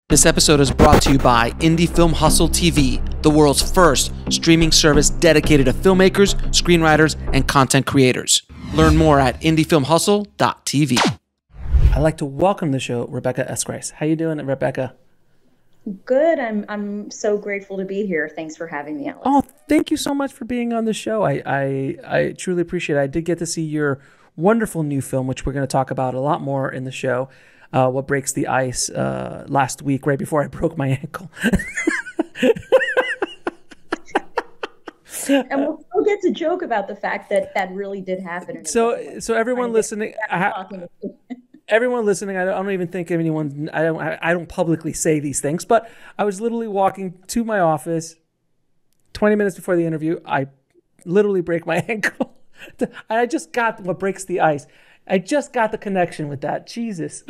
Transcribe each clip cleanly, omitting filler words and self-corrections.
This episode is brought to you by Indie Film Hustle TV, the world's first streaming service dedicated to filmmakers, screenwriters, and content creators. Learn more at indiefilmhustle.tv. I'd like to welcome to the show Rebecca Eskreis. How you doing, Rebecca? Good. I'm so grateful to be here. Thanks for having me, Alex. Oh, thank you so much for being on the show. I truly appreciate it. I did get to see your wonderful new film, which we're going to talk about a lot more in the show. What Breaks the Ice last week, right before I broke my ankle. And we'll still get to joke about the fact that that really did happen. So everyone listening, everyone listening, I don't even think anyone. I don't publicly say these things, but I was literally walking to my office 20 minutes before the interview. I literally break my ankle. I just got What Breaks the Ice. I just got the connection with that. Jesus.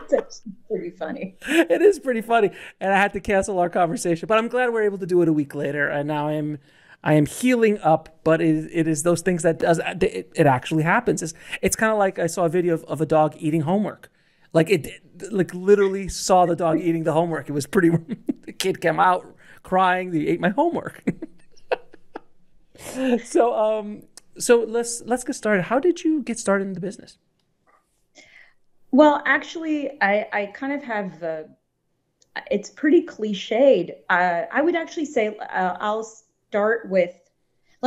That's pretty funny. It is pretty funny. And I had to cancel our conversation. But I'm glad we're able to do it a week later. And now I am healing up. But it is those things that it actually happens. It's kind of like I saw a video of a dog eating homework. Like literally saw the dog eating the homework. It was pretty. The kid came out crying. They ate my homework. So let's get started. How did you get started in the business? Well, actually, I kind of have, it's pretty cliched. I would actually say let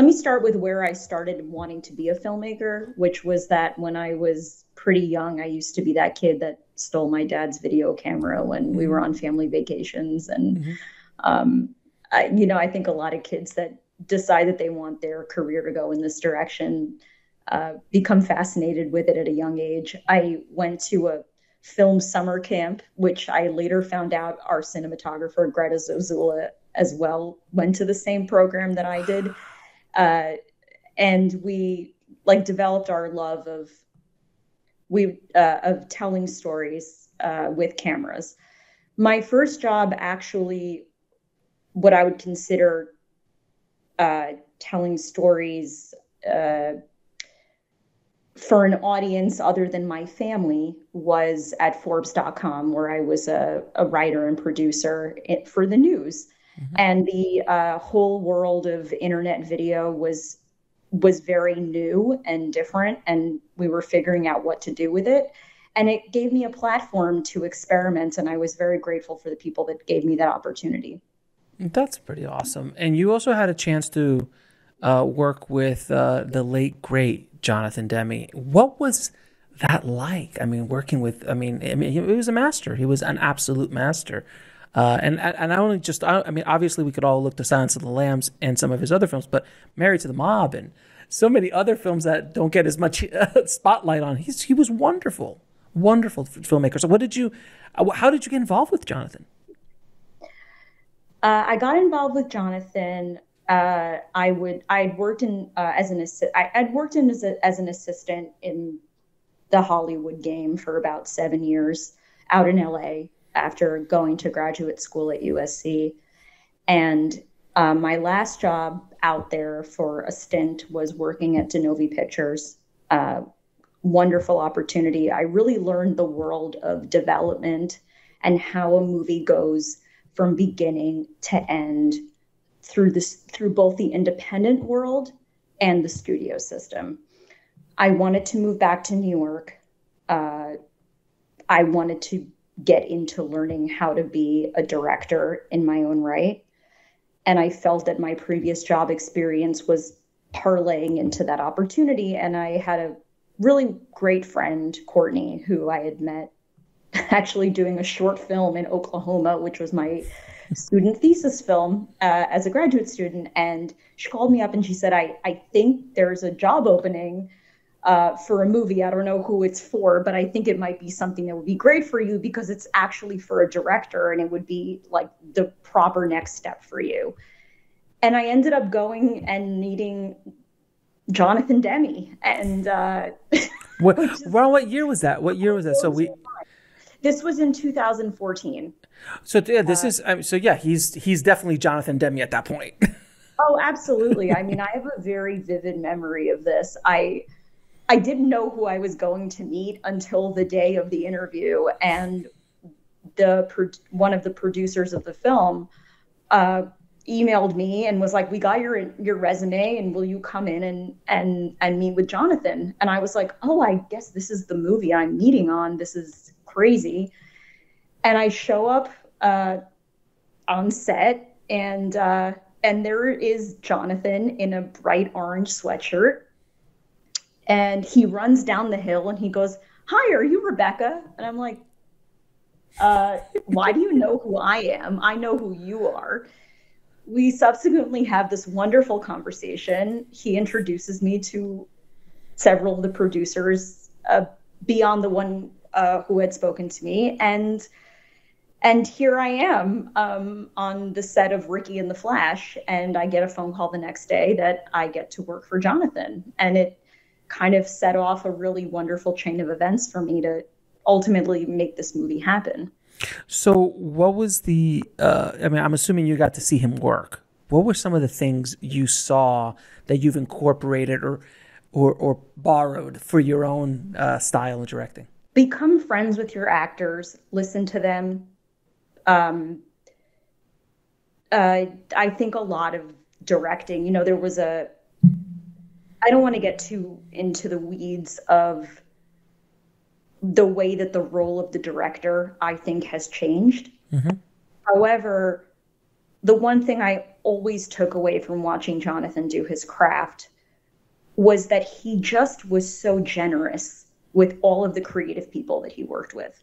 me start with where I started wanting to be a filmmaker, which was that when I was pretty young, I used to be that kid that stole my dad's video camera when we were on family vacations. And, I think a lot of kids that decide that they want their career to go in this direction, become fascinated with it at a young age. I went to a film summer camp, which I later found out our cinematographer, Greta Zozula, as well, went to the same program that I did. And we developed our love of telling stories with cameras. My first job, actually, what I would consider telling stories for an audience other than my family, was at Forbes.com, where I was a writer and producer for the news. Mm-hmm. And the whole world of internet video was very new and different, and we were figuring out what to do with it. And it gave me a platform to experiment, and I was very grateful for the people that gave me that opportunity. That's pretty awesome. And you also had a chance to work with the late, great Jonathan Demme. What was that like? I mean, working with, he was a master. He was an absolute master. And obviously we could all look to Silence of the Lambs and some of his other films, but Married to the Mob and so many other films that don't get as much spotlight on. He was wonderful filmmaker. So how did you get involved with Jonathan? I got involved with Jonathan. I'd worked as an assistant in the Hollywood game for about 7 years out in LA after going to graduate school at USC. And my last job out there for a stint was working at Denovi Pictures. Wonderful opportunity. I really learned the world of development and how a movie goes from beginning to end through both the independent world and the studio system. I wanted to move back to New York. I wanted to get into learning how to be a director in my own right. And I felt that my previous job experience was parlaying into that opportunity. And I had a really great friend, Courtney, who I had met actually doing a short film in Oklahoma, which was my student thesis film as a graduate student. And she called me up and she said, I think there's a job opening for a movie. I don't know who it's for, but I think it might be something that would be great for you because it's actually for a director and it would be like the proper next step for you. And I ended up going and meeting Jonathan Demme. And what year was that? So this was in 2014. So yeah, he's definitely Jonathan Demme at that point. Oh, absolutely. I mean, I have a very vivid memory of this. I didn't know who I was going to meet until the day of the interview. And one of the producers of the film emailed me and was like, "We got your resume, and will you come in and meet with Jonathan?" And I was like, "Oh, I guess this is the movie I'm meeting on. This is crazy." And I show up on set, and there is Jonathan in a bright orange sweatshirt, and he runs down the hill and he goes, "Hi, are you Rebecca?" And I'm like, "Why do you know who I am? I know who you are." We subsequently have this wonderful conversation. He introduces me to several of the producers beyond the one who had spoken to me. And here I am on the set of Ricky and the Flash, and I get a phone call the next day that I get to work for Jonathan. And it kind of set off a really wonderful chain of events for me to ultimately make this movie happen. So what was I'm assuming you got to see him work. What were some of the things you saw that you've incorporated or borrowed for your own style of directing? Become friends with your actors, listen to them. I think a lot of directing, there was I don't want to get too into the weeds of the way that the role of the director, I think, has changed. Mm-hmm. However, the one thing I always took away from watching Jonathan do his craft was that he just was so generous with all of the creative people that he worked with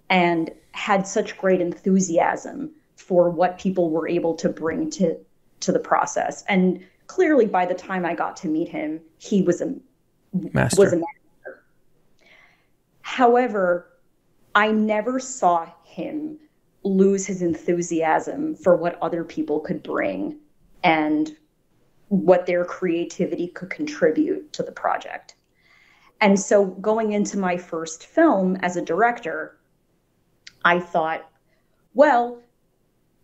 and had such great enthusiasm for what people were able to bring to the process. And clearly, by the time I got to meet him, he was a master. However, I never saw him lose his enthusiasm for what other people could bring and what their creativity could contribute to the project. And so going into my first film as a director, I thought, well,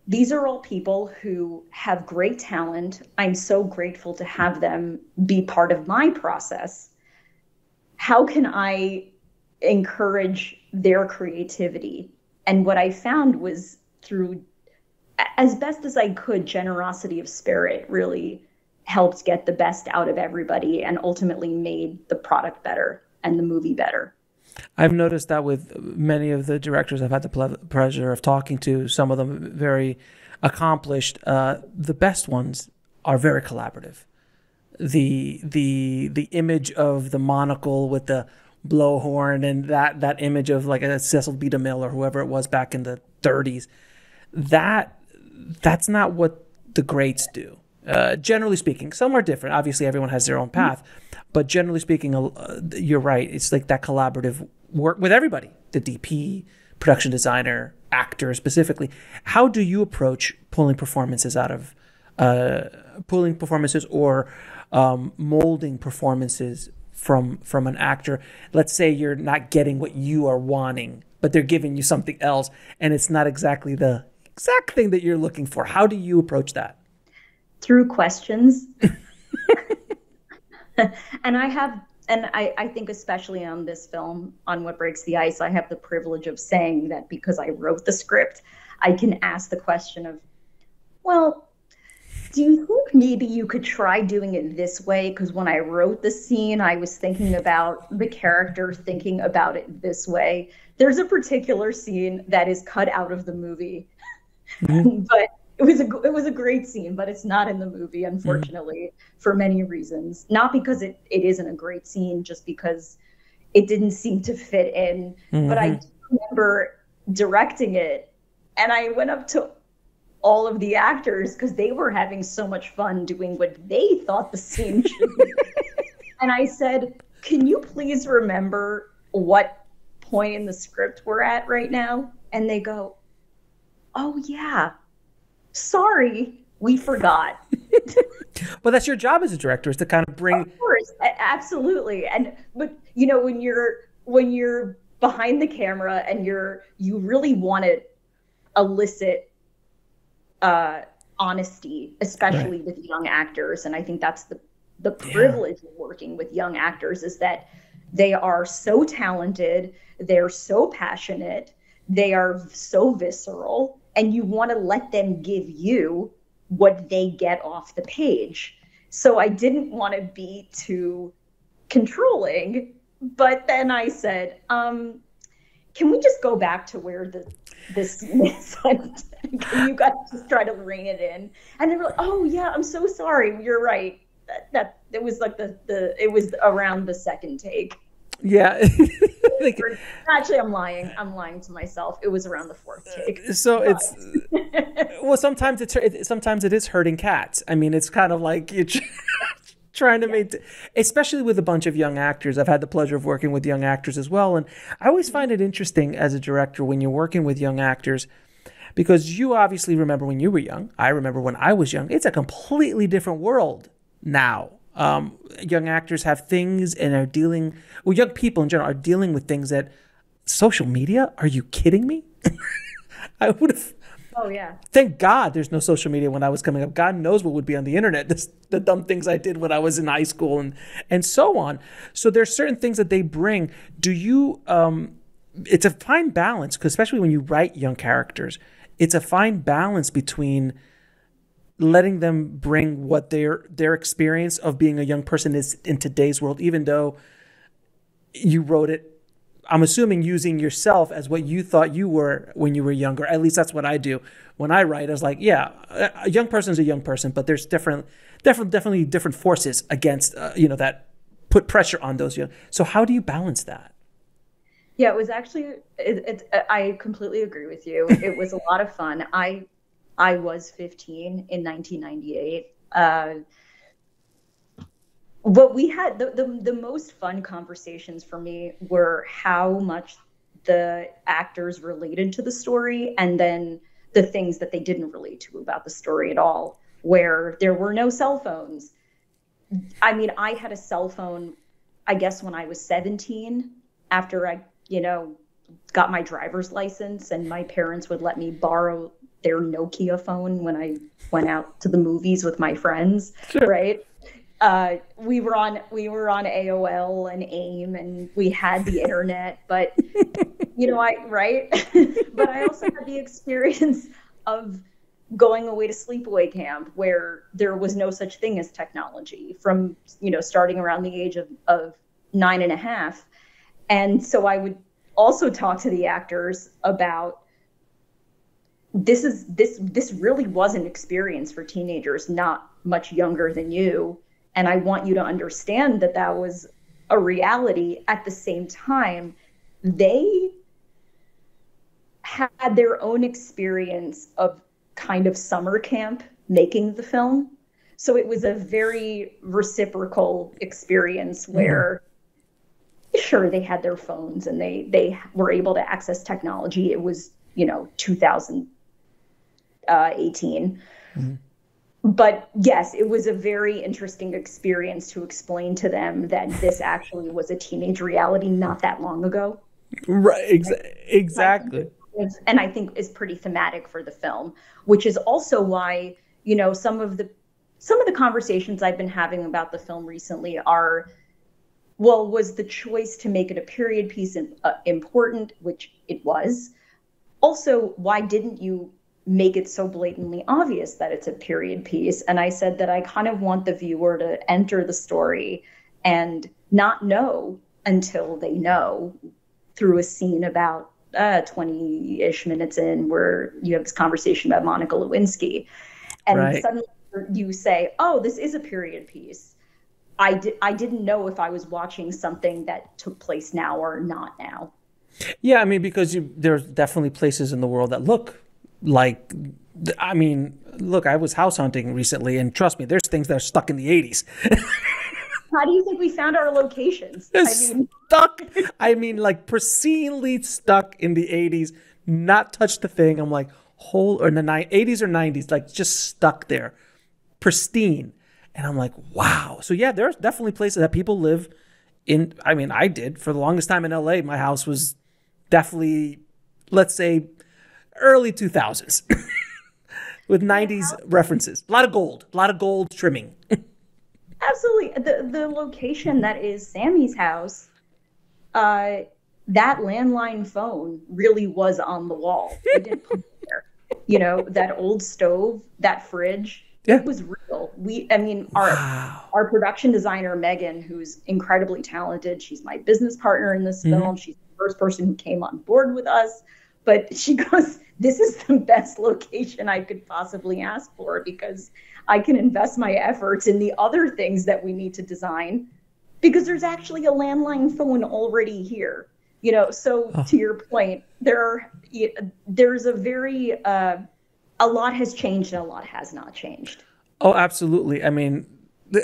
these are all people who have great talent. I'm so grateful to have them be part of my process. How can I encourage their creativity? And what I found was, through, as best as I could, generosity of spirit really helped get the best out of everybody and ultimately made the product better and the movie better. I've noticed that with many of the directors I've had the pleasure of talking to, some of them very accomplished, the best ones are very collaborative. The image of the monocle with the blowhorn and that image of like a Cecil B. DeMille or whoever it was back in the 30s, that's not what the greats do. Generally speaking, some are different. Obviously, everyone has their own path. But generally speaking, you're right. It's like that collaborative work with everybody, the DP, production designer, actor specifically. How do you approach pulling performances or molding performances from an actor? Let's say you're not getting what you are wanting, but they're giving you something else, and it's not exactly the exact thing that you're looking for. How do you approach that? Through questions. And I think especially on this film, on What Breaks the Ice, I have the privilege of saying that because I wrote the script, I can ask the question of, well, do you think maybe you could try doing it this way? Because when I wrote the scene, I was thinking about the character thinking about it this way. There's a particular scene that is cut out of the movie, but it was a great scene, but it's not in the movie, unfortunately, for many reasons. Not because it isn't a great scene, just because it didn't seem to fit in. But I do remember directing it, and I went up to all of the actors because they were having so much fun doing what they thought the scene should be. And I said, can you please remember what point in the script we're at right now? And they go, oh, yeah. Sorry, we forgot. Well, that's your job as a director, is to kind of bring. Of course, absolutely. But when you're behind the camera and you really want to elicit honesty, especially with young actors, and I think that's the privilege of working with young actors, is that they are so talented, they're so passionate, they are so visceral, and you want to let them give you what they get off the page. So I didn't want to be too controlling, but then I said, can we just go back to where this went? Can you guys just try to rein it in? And they were like, oh yeah, I'm so sorry. You're right. That it was like it was around the second take. Yeah. Actually, I'm lying. I'm lying to myself. It was around the fourth take. So it's well, sometimes it is herding cats. I mean, it's kind of like you're trying to make, especially with a bunch of young actors. I've had the pleasure of working with young actors as well, and I always find it interesting as a director when you're working with young actors, because you obviously remember when you were young. I remember when I was young. It's a completely different world now. Young actors have things and are dealing, well, young people in general are dealing with things that social media. Are you kidding me? I would have. Oh yeah. Thank God there's no social media when I was coming up. God knows what would be on the internet. The dumb things I did when I was in high school and so on. So there's certain things that they bring. Do you? It's a fine balance, because especially when you write young characters, it's a fine balance between letting them bring what their experience of being a young person is in today's world, even though you wrote it, I'm assuming, using yourself as what you thought you were when you were younger. At least that's what I do. When I write, I was like, yeah, a young person is a young person, but there's definitely different forces against, that put pressure on those young. So how do you balance that? Yeah, it was actually, I completely agree with you. It was a lot of fun. I was 15 in 1998. What we had, the most fun conversations for me were how much the actors related to the story, and then the things that they didn't relate to about the story at all, where there were no cell phones. I mean, I had a cell phone, I guess, when I was 17, after I, got my driver's license, and my parents would let me borrow their Nokia phone when I went out to the movies with my friends, sure. Right? We were on AOL and AIM, and we had the internet, but right? But I also had the experience of going away to sleepaway camp, where there was no such thing as technology, from starting around the age of 9.5. And so I would also talk to the actors about this really was an experience for teenagers not much younger than you. And I want you to understand that was a reality. At the same time, they had their own experience of kind of summer camp making the film. So it was a very reciprocal experience where, sure, they had their phones and they were able to access technology. It was, 2018. Mm-hmm. But yes, it was a very interesting experience to explain to them that this actually was a teenage reality not that long ago. Right, exactly. And I think is pretty thematic for the film, which is also why, some of the conversations I've been having about the film recently are, well, was the choice to make it a period piece important, which it was. Also, why didn't you make it so blatantly obvious that it's a period piece? And I said that I kind of want the viewer to enter the story and not know until they know, through a scene about 20-ish minutes in, where you have this conversation about Monica Lewinsky. And right. Suddenly you say, oh, this is a period piece. I didn't know if I was watching something that took place now or not now. Yeah, I mean, because there's definitely places in the world that look like, I mean, look, I was house hunting recently, and trust me, there's things that are stuck in the 80s. How do you think we found our locations? Stuck. I mean, like pristinely stuck in the 80s, not touched a thing. I'm like, or in the 80s or 90s, like just stuck there, pristine. And I'm like, wow. So yeah, there's definitely places that people live in. I mean, I did for the longest time in LA. My house was definitely, let's say, early 2000s with 90s references. A lot of gold trimming. Absolutely. The location that is Sammy's house that landline phone really was on the wall. We didn't put it there. You know, that old stove, that fridge, it was real. Our production designer, Megan, who's incredibly talented, she's my business partner in this film. She's the first person who came on board with us. But she goes, this is the best location I could possibly ask for, because I can invest my efforts in the other things that we need to design, because there's actually a landline phone already here. You know, so to your point, there's a very, a lot has changed and a lot has not changed. Oh, absolutely. I mean,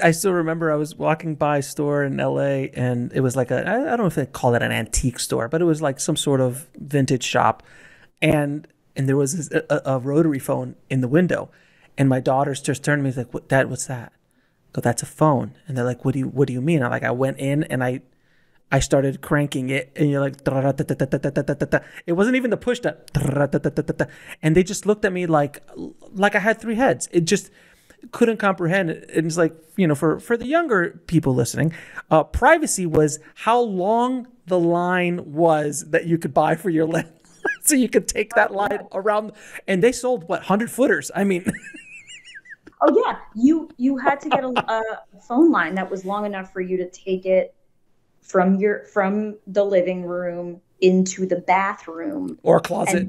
I still remember I was walking by a store in LA, and it was like I don't know if they call it an antique store, but it was like some sort of vintage shop. And there was a rotary phone in the window. And my daughters just turned to me, like, Dad, what's that? I go, that's a phone. And they're like, what do you mean? I went in and I started cranking it, and you're like, it wasn't even the push that, and they just looked at me like I had three heads. It just couldn't comprehend it. And it's like, you know, for the younger people listening, privacy was how long the line was that you could buy for your landline, so you could take that line around. And they sold 100 footers. I mean. Oh yeah, you had to get a phone line that was long enough for you to take it from the living room into the bathroom or closet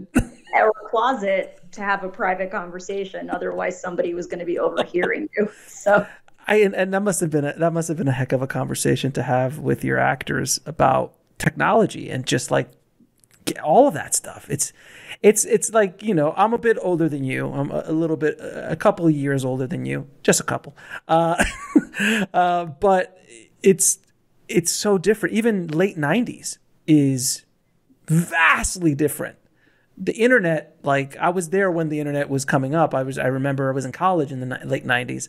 or closet to have a private conversation. Otherwise, somebody was going to be overhearing you. So, and that must have been a heck of a conversation to have with your actors about technology and just like all of that stuff. It's like, you know, I'm a bit older than you. I'm a couple of years older than you, just a couple. But it's so different. Even late 90s is vastly different. The internet, like I was there when the internet was coming up. I remember I was in college in the late 90s,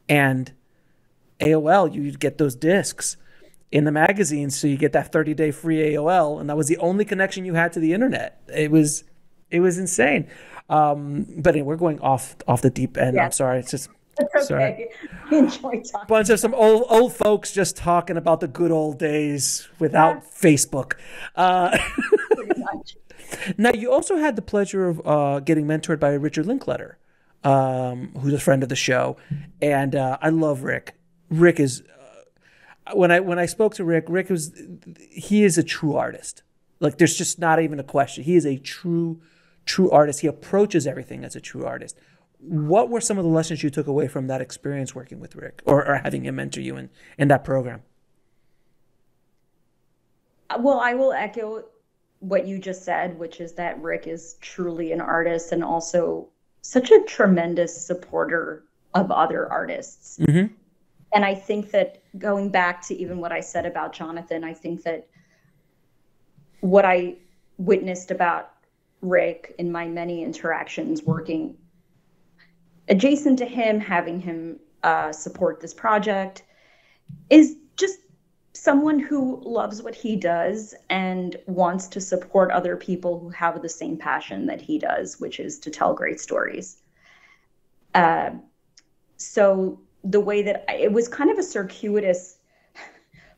and AOL, you'd get those discs in the magazines, so you get that 30-day free AOL, and that was the only connection you had to the internet. It was insane. But anyway, we're going off the deep end. Yeah. I'm sorry. It's just It's okay. I enjoy talking. Bunch of some old folks just talking about the good old days without Facebook. Pretty much. Now, you also had the pleasure of getting mentored by Richard Linkletter, who's a friend of the show, and I love Rick. Rick is when I spoke to Rick he is a true artist. Like, there's just not even a question. He is a true artist. He approaches everything as a true artist. What were some of the lessons you took away from that experience working with Rick or having him mentor you in that program? Well, I will echo what you just said, which is that Rick is truly an artist and also such a tremendous supporter of other artists. Mm-hmm. And I think that going back to even what I said about Jonathan, I think that what I witnessed about Rick in my many interactions working adjacent to him, having him support this project, is just someone who loves what he does and wants to support other people who have the same passion that he does, which is to tell great stories. So the way that it was kind of a circuitous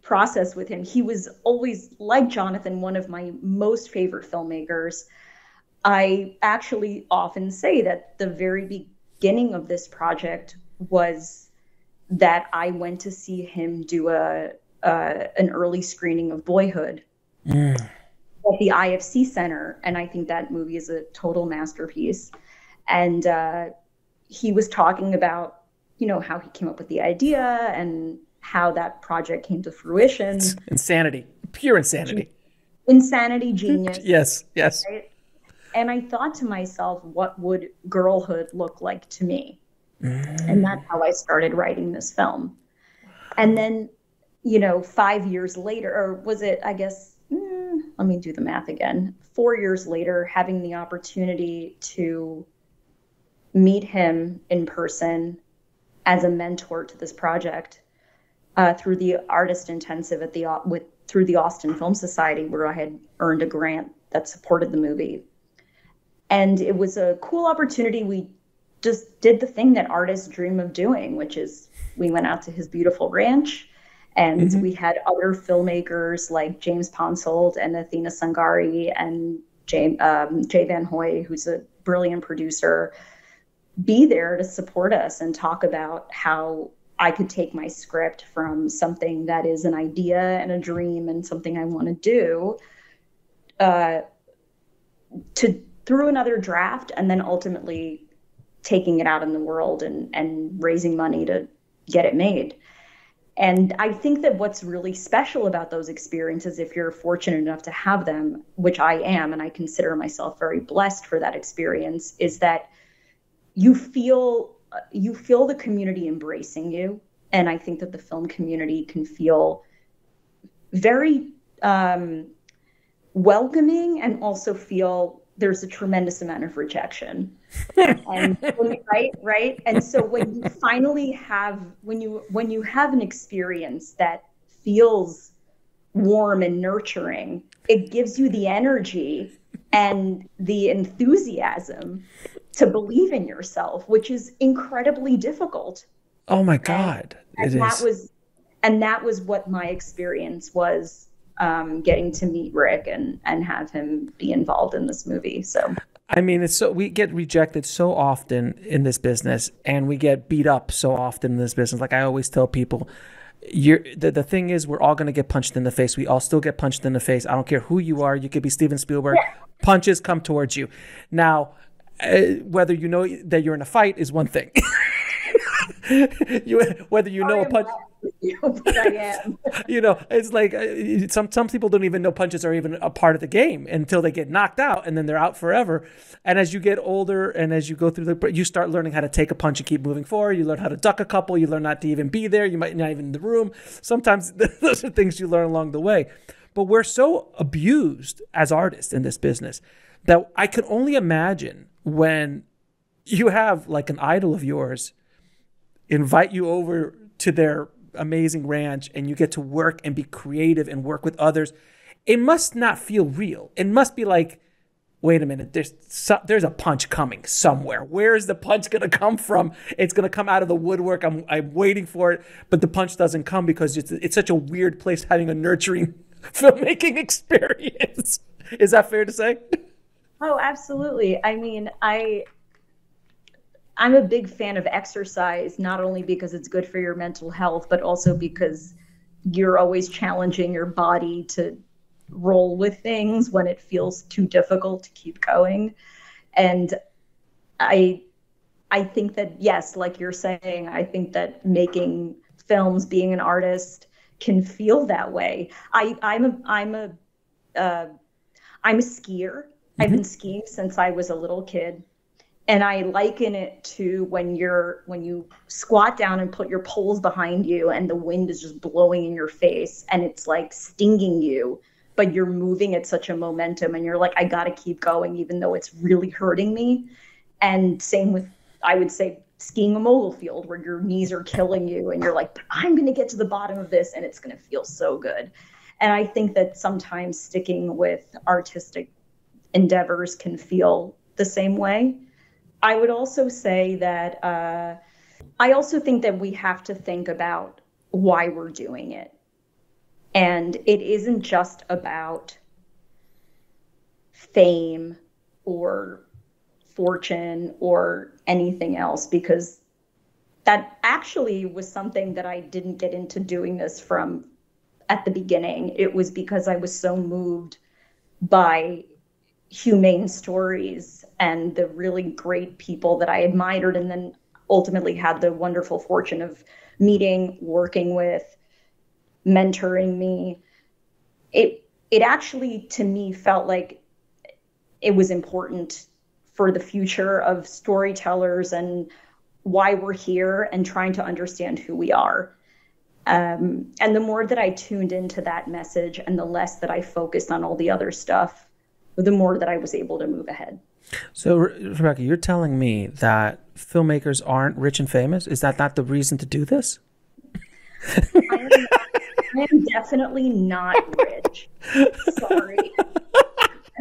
process with him. He was always, like Jonathan, one of my most favorite filmmakers. I actually often say that the very beginning of this project was that I went to see him do an early screening of Boyhood at the IFC Center, and I think that movie is a total masterpiece. And he was talking about, you know, how he came up with the idea and how that project came to fruition. It's insanity, pure insanity. Insanity, genius. Yes. Right? And I thought to myself, what would girlhood look like to me? And that's how I started writing this film. And then, you know, 5 years later, or was it, I guess, let me do the math again. 4 years later, having the opportunity to meet him in person as a mentor to this project through the Artist Intensive through the Austin Film Society, where I had earned a grant that supported the movie. And it was a cool opportunity. We just did the thing that artists dream of doing, which is we went out to his beautiful ranch And we had other filmmakers like James Ponsoldt and Athena Sangari and Jay Van Hoy, who's a brilliant producer, be there to support us and talk about how I could take my script from something that is an idea and a dream and something I want to do through another draft, and then ultimately taking it out in the world and raising money to get it made. And I think that what's really special about those experiences, if you're fortunate enough to have them, which I am, and I consider myself very blessed for that experience, is that you feel the community embracing you. And I think that the film community can feel very welcoming, and also feel there's a tremendous amount of rejection. And right. And so when you finally have, when you have an experience that feels warm and nurturing, it gives you the energy and the enthusiasm to believe in yourself, which is incredibly difficult. Oh my God. That was what my experience was, getting to meet Rick and have him be involved in this movie. So, I mean, we get rejected so often in this business, and we get beat up so often in this business. Like I always tell people, the thing is, we're all going to get punched in the face. We all still get punched in the face. I don't care who you are. You could be Steven Spielberg. Yeah. Punches come towards you. Now, whether you know that you're in a fight is one thing. Whether you know a punch, but I am. It's like some people don't even know punches are even a part of the game until they get knocked out, and then they're out forever. And as you get older and as you go through you start learning how to take a punch and keep moving forward. You learn how to duck a couple. You learn not to even be there. You might not even in the room. Sometimes those are things you learn along the way. But we're so abused as artists in this business that I can only imagine when you have like an idol of yours invite you over to their amazing ranch and you get to work and be creative and work with others. It must not feel real. It must be like, wait a minute, there's a punch coming somewhere. Where is the punch going to come from? It's going to come out of the woodwork. I'm waiting for it, but the punch doesn't come because it's such a weird place having a nurturing filmmaking experience. Is that fair to say? Oh, absolutely. I mean, I'm a big fan of exercise, not only because it's good for your mental health, but also because you're always challenging your body to roll with things when it feels too difficult to keep going. And I think that, yes, like you're saying, I think that making films, being an artist can feel that way. I'm a skier. I've been skiing since I was a little kid. And I liken it to when you squat down and put your poles behind you and the wind is just blowing in your face and it's like stinging you, but you're moving at such a momentum and you're like, I got to keep going even though it's really hurting me. And same with, I would say, skiing a mogul field where your knees are killing you and you're like, I'm going to get to the bottom of this and it's going to feel so good. And I think that sometimes sticking with artistic endeavors can feel the same way. I would also say that I also think that we have to think about why we're doing it. And it isn't just about fame or fortune or anything else, because that actually was something that I didn't get into doing this from at the beginning. It was because I was so moved by humane stories and the really great people that I admired and then ultimately had the wonderful fortune of meeting, working with, mentoring me. It actually, to me, felt like it was important for the future of storytellers and why we're here and trying to understand who we are. And the more that I tuned into that message and the less that I focused on all the other stuff, the more that I was able to move ahead. So, Rebecca, you're telling me that filmmakers aren't rich and famous? Is that not the reason to do this? I am definitely not rich. Sorry.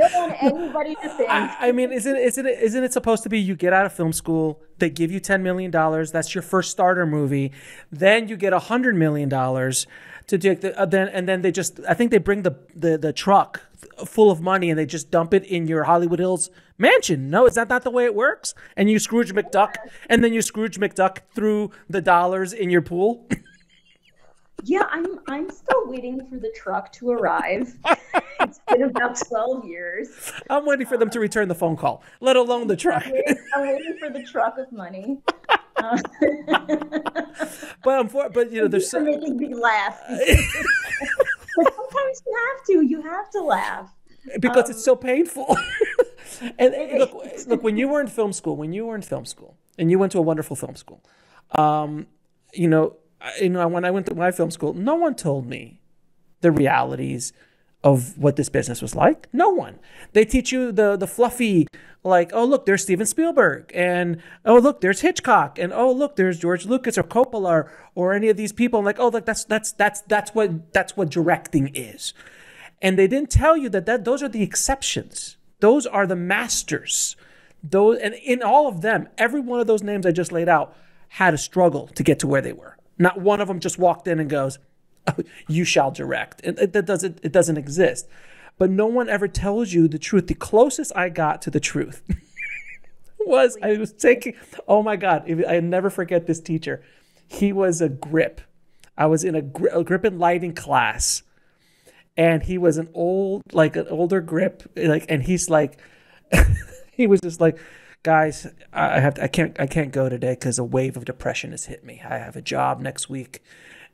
I don't want anybody to think. I mean, isn't it supposed to be you get out of film school, they give you $10 million, that's your first starter movie, then you get $100 million to do then they just, I think they bring the truck full of money and they just dump it in your Hollywood Hills mansion. No, is that not the way it works? And you Scrooge McDuck, and then you Scrooge McDuck through the dollars in your pool. Yeah, I'm still waiting for the truck to arrive. It's been about 12 years. I'm waiting for them to return the phone call, let alone the truck. I'm waiting for the truck of money. But you know, there's You're making me laugh. But sometimes you have to laugh because it's so painful. And look, when you were in film school, and you went to a wonderful film school, you know, when I went to my film school, no one told me the realities of what this business was like. No one. They teach you the fluffy, like, oh, look, there's Steven Spielberg, and oh, look, there's Hitchcock, and oh, look, there's George Lucas or Coppola or any of these people. I'm like, oh, look, that's what directing is. And they didn't tell you that those are the exceptions. Those are the masters. And in all of them, every one of those names I just laid out had a struggle to get to where they were. Not one of them just walked in and goes, oh, you shall direct. It doesn't exist. But no one ever tells you the truth. The closest I got to the truth was I was taking, oh my God, I never forget this teacher. He was a grip. I was in a grip and lighting class. And he was an older grip, and he's like, he was just like, guys, I can't go today because a wave of depression has hit me. I have a job next week,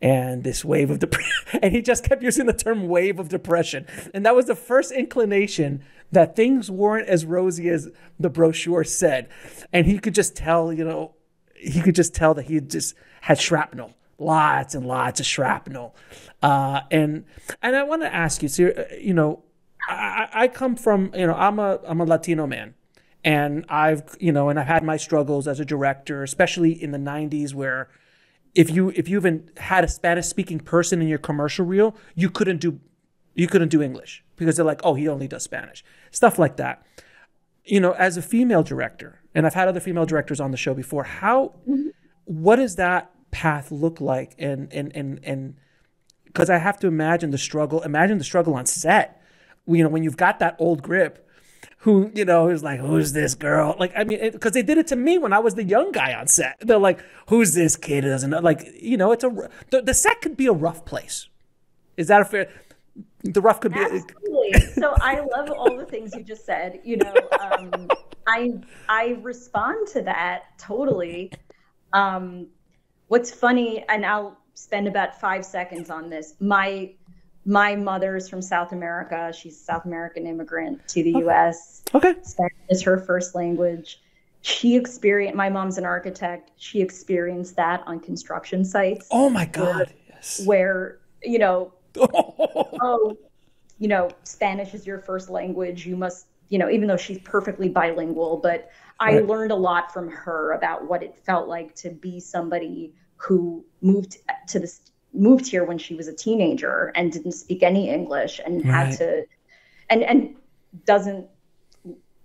and this wave of depression, and he just kept using the term wave of depression, and that was the first inclination that things weren't as rosy as the brochure said, and he could just tell, that he just had shrapnel. Lots and lots of shrapnel. And I want to ask you, so, I come from, I'm a Latino man, and I've had my struggles as a director, especially in the 90s, where if you even had a Spanish speaking person in your commercial reel, you couldn't do English because they're like, oh, he only does Spanish. Stuff like that. As a female director, and I've had other female directors on the show before, what does that path look like? And because I have to imagine the struggle on set, when you've got that old grip who, is like, who's this girl? Like, I mean, because they did it to me when I was the young guy on set. They're like, who's this kid who doesn't know? Like, the set could be a rough place. Is that a fair? The rough could be. Absolutely. So I love all the things you just said. I respond to that totally. What's funny, and I'll spend about 5 seconds on this. My mother's from South America. She's a South American immigrant to the U.S. Okay. Spanish is her first language. My mom's an architect. She experienced that on construction sites. Oh my God. Where Spanish is your first language. You must, even though she's perfectly bilingual, but I learned a lot from her about what it felt like to be somebody who moved here when she was a teenager and didn't speak any English and had to, and doesn't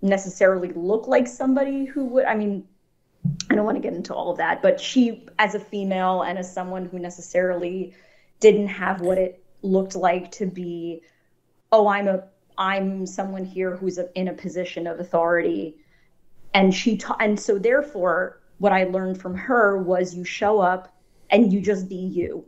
necessarily look like somebody who would, I mean, I don't want to get into all of that, but she, as a female and as someone who necessarily didn't have what it looked like to be, oh, I'm someone here who's in a position of authority. And and so therefore, what I learned from her was you show up and you just be you.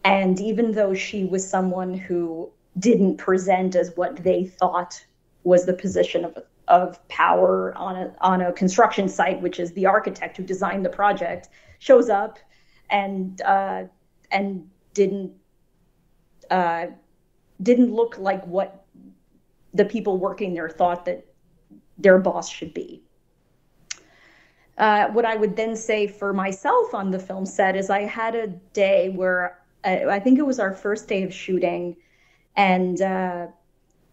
And even though she was someone who didn't present as what they thought was the position of power on a construction site, which is the architect who designed the project, shows up and didn't look like what the people working there thought that their boss should be. What I would then say for myself on the film set is I had a day where I think it was our first day of shooting, and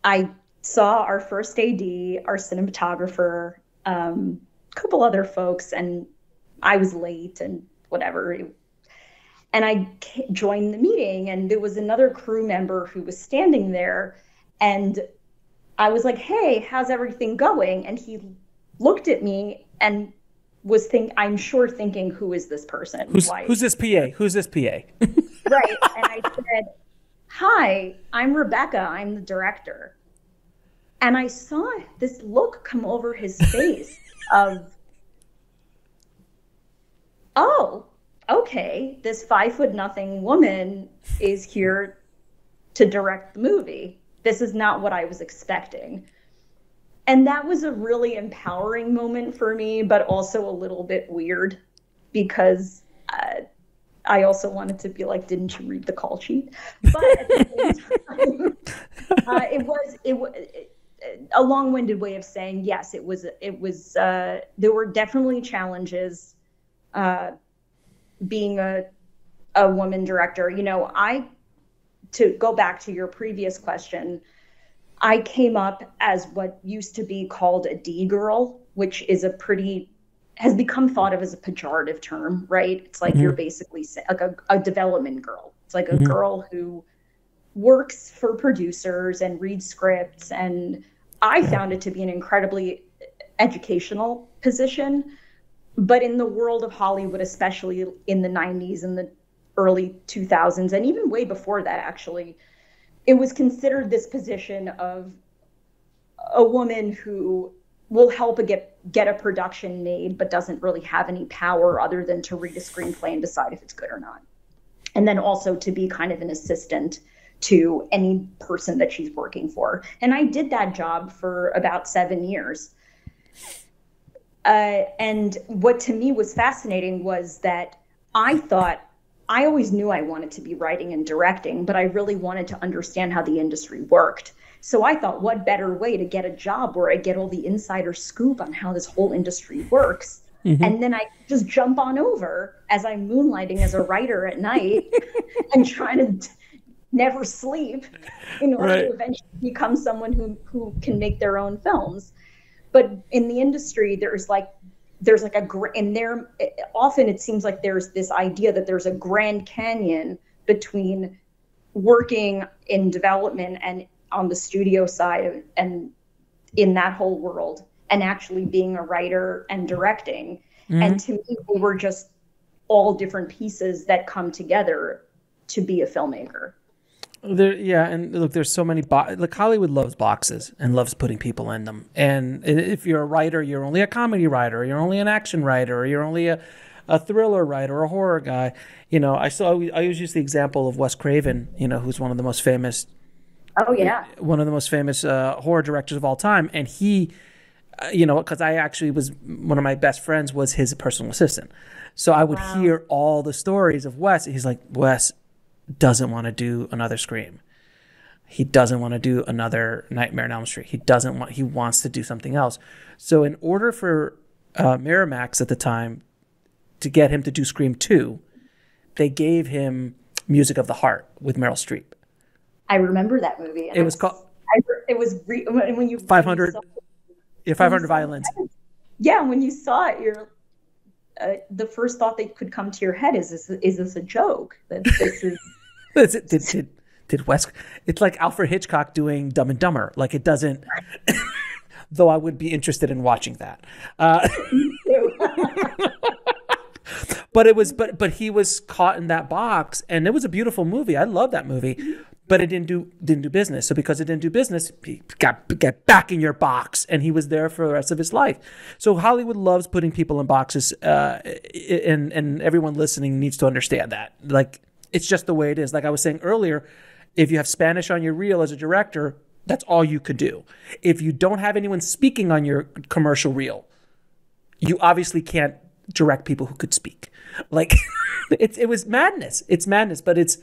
I saw our first AD, our cinematographer, a couple other folks, and I was late and whatever. And I joined the meeting, and there was another crew member who was standing there, and I was like, hey, how's everything going? And he looked at me and I'm sure thinking, who is this person? Who's this PA? Who's this PA? Right. And I said, hi, I'm Rebecca. I'm the director. And I saw this look come over his face of, oh, okay, this 5'0" woman is here to direct the movie. This is not what I was expecting. And that was a really empowering moment for me, but also a little bit weird because I also wanted to be like, didn't you read the call sheet? But at the same time, it was a long-winded way of saying, yes, it was, there were definitely challenges being a woman director. You know, to go back to your previous question, I came up as what used to be called a D girl, which is has become thought of as a pejorative term, right? It's like you're basically like a development girl. It's like a girl who works for producers and reads scripts. And I found it to be an incredibly educational position. But in the world of Hollywood, especially in the 90s and the early 2000s, and even way before that, actually, it was considered this position of a woman who will help get a production made, but doesn't really have any power other than to read a screenplay and decide if it's good or not. And then also to be kind of an assistant to any person that she's working for. And I did that job for about 7 years. And what to me was fascinating was that I always knew I wanted to be writing and directing, but I really wanted to understand how the industry worked. So I thought, what better way to get a job where I get all the insider scoop on how this whole industry works? And then I just jump on over as I'm moonlighting as a writer at night and trying to never sleep in order to eventually become someone who can make their own films. But in the industry, often it seems like there's this idea that there's a Grand Canyon between working in development and on the studio side and in that whole world and actually being a writer and directing. And to me, they were just all different pieces that come together to be a filmmaker. And look, there's so many like Hollywood loves boxes and loves putting people in them. And if you're a writer, you're only a comedy writer, you're only an action writer, or you're only a thriller writer or a horror guy. You know, I always use the example of Wes Craven, you know, who's one of the most famous horror directors of all time. And he, you know, because I actually was one of my best friends was his personal assistant. So I would hear all the stories of Wes. He's like, Wes doesn't want to do another Scream. He doesn't want to do another Nightmare on Elm Street. He wants to do something else. So in order for Miramax at the time to get him to do Scream 2, they gave him Music of the Heart with Meryl Streep. I remember that movie. It was called... when you... 500 Violins. Yeah, when you saw it, you're... the first thought that could come to your head is this a joke? That this is... Did Wes... It's like Alfred Hitchcock doing Dumb and Dumber. Like, it doesn't... Though I would be interested in watching that. But he was caught in that box, and it was a beautiful movie. I love that movie, but it didn't do business. So because it didn't do business, he got back in your box, and he was there for the rest of his life. So Hollywood loves putting people in boxes, and everyone listening needs to understand that. Like, it's just the way it is. Like I was saying earlier, if you have Spanish on your reel as a director, that's all you could do. If you don't have anyone speaking on your commercial reel, you obviously can't direct people who could speak. Like, it was madness. It's madness, but it's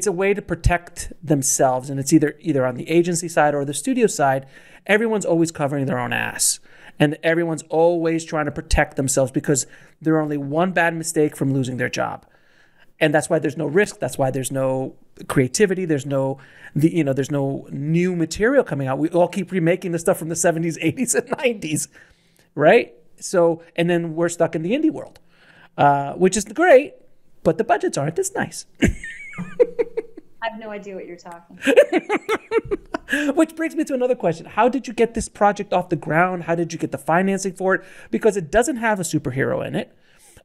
a way to protect themselves, and it's either on the agency side or the studio side. Everyone's always covering their own ass, and everyone's always trying to protect themselves because they're only one bad mistake from losing their job. And that's why there's no risk. That's why there's no creativity. There's no new material coming out. We all keep remaking the stuff from the 70s, 80s, and 90s, right? So, and then we're stuck in the indie world, which is great, but the budgets aren't this nice. I have no idea what you're talking. Which brings me to another question. How did you get this project off the ground? How did you get the financing for it? Because it doesn't have a superhero in it.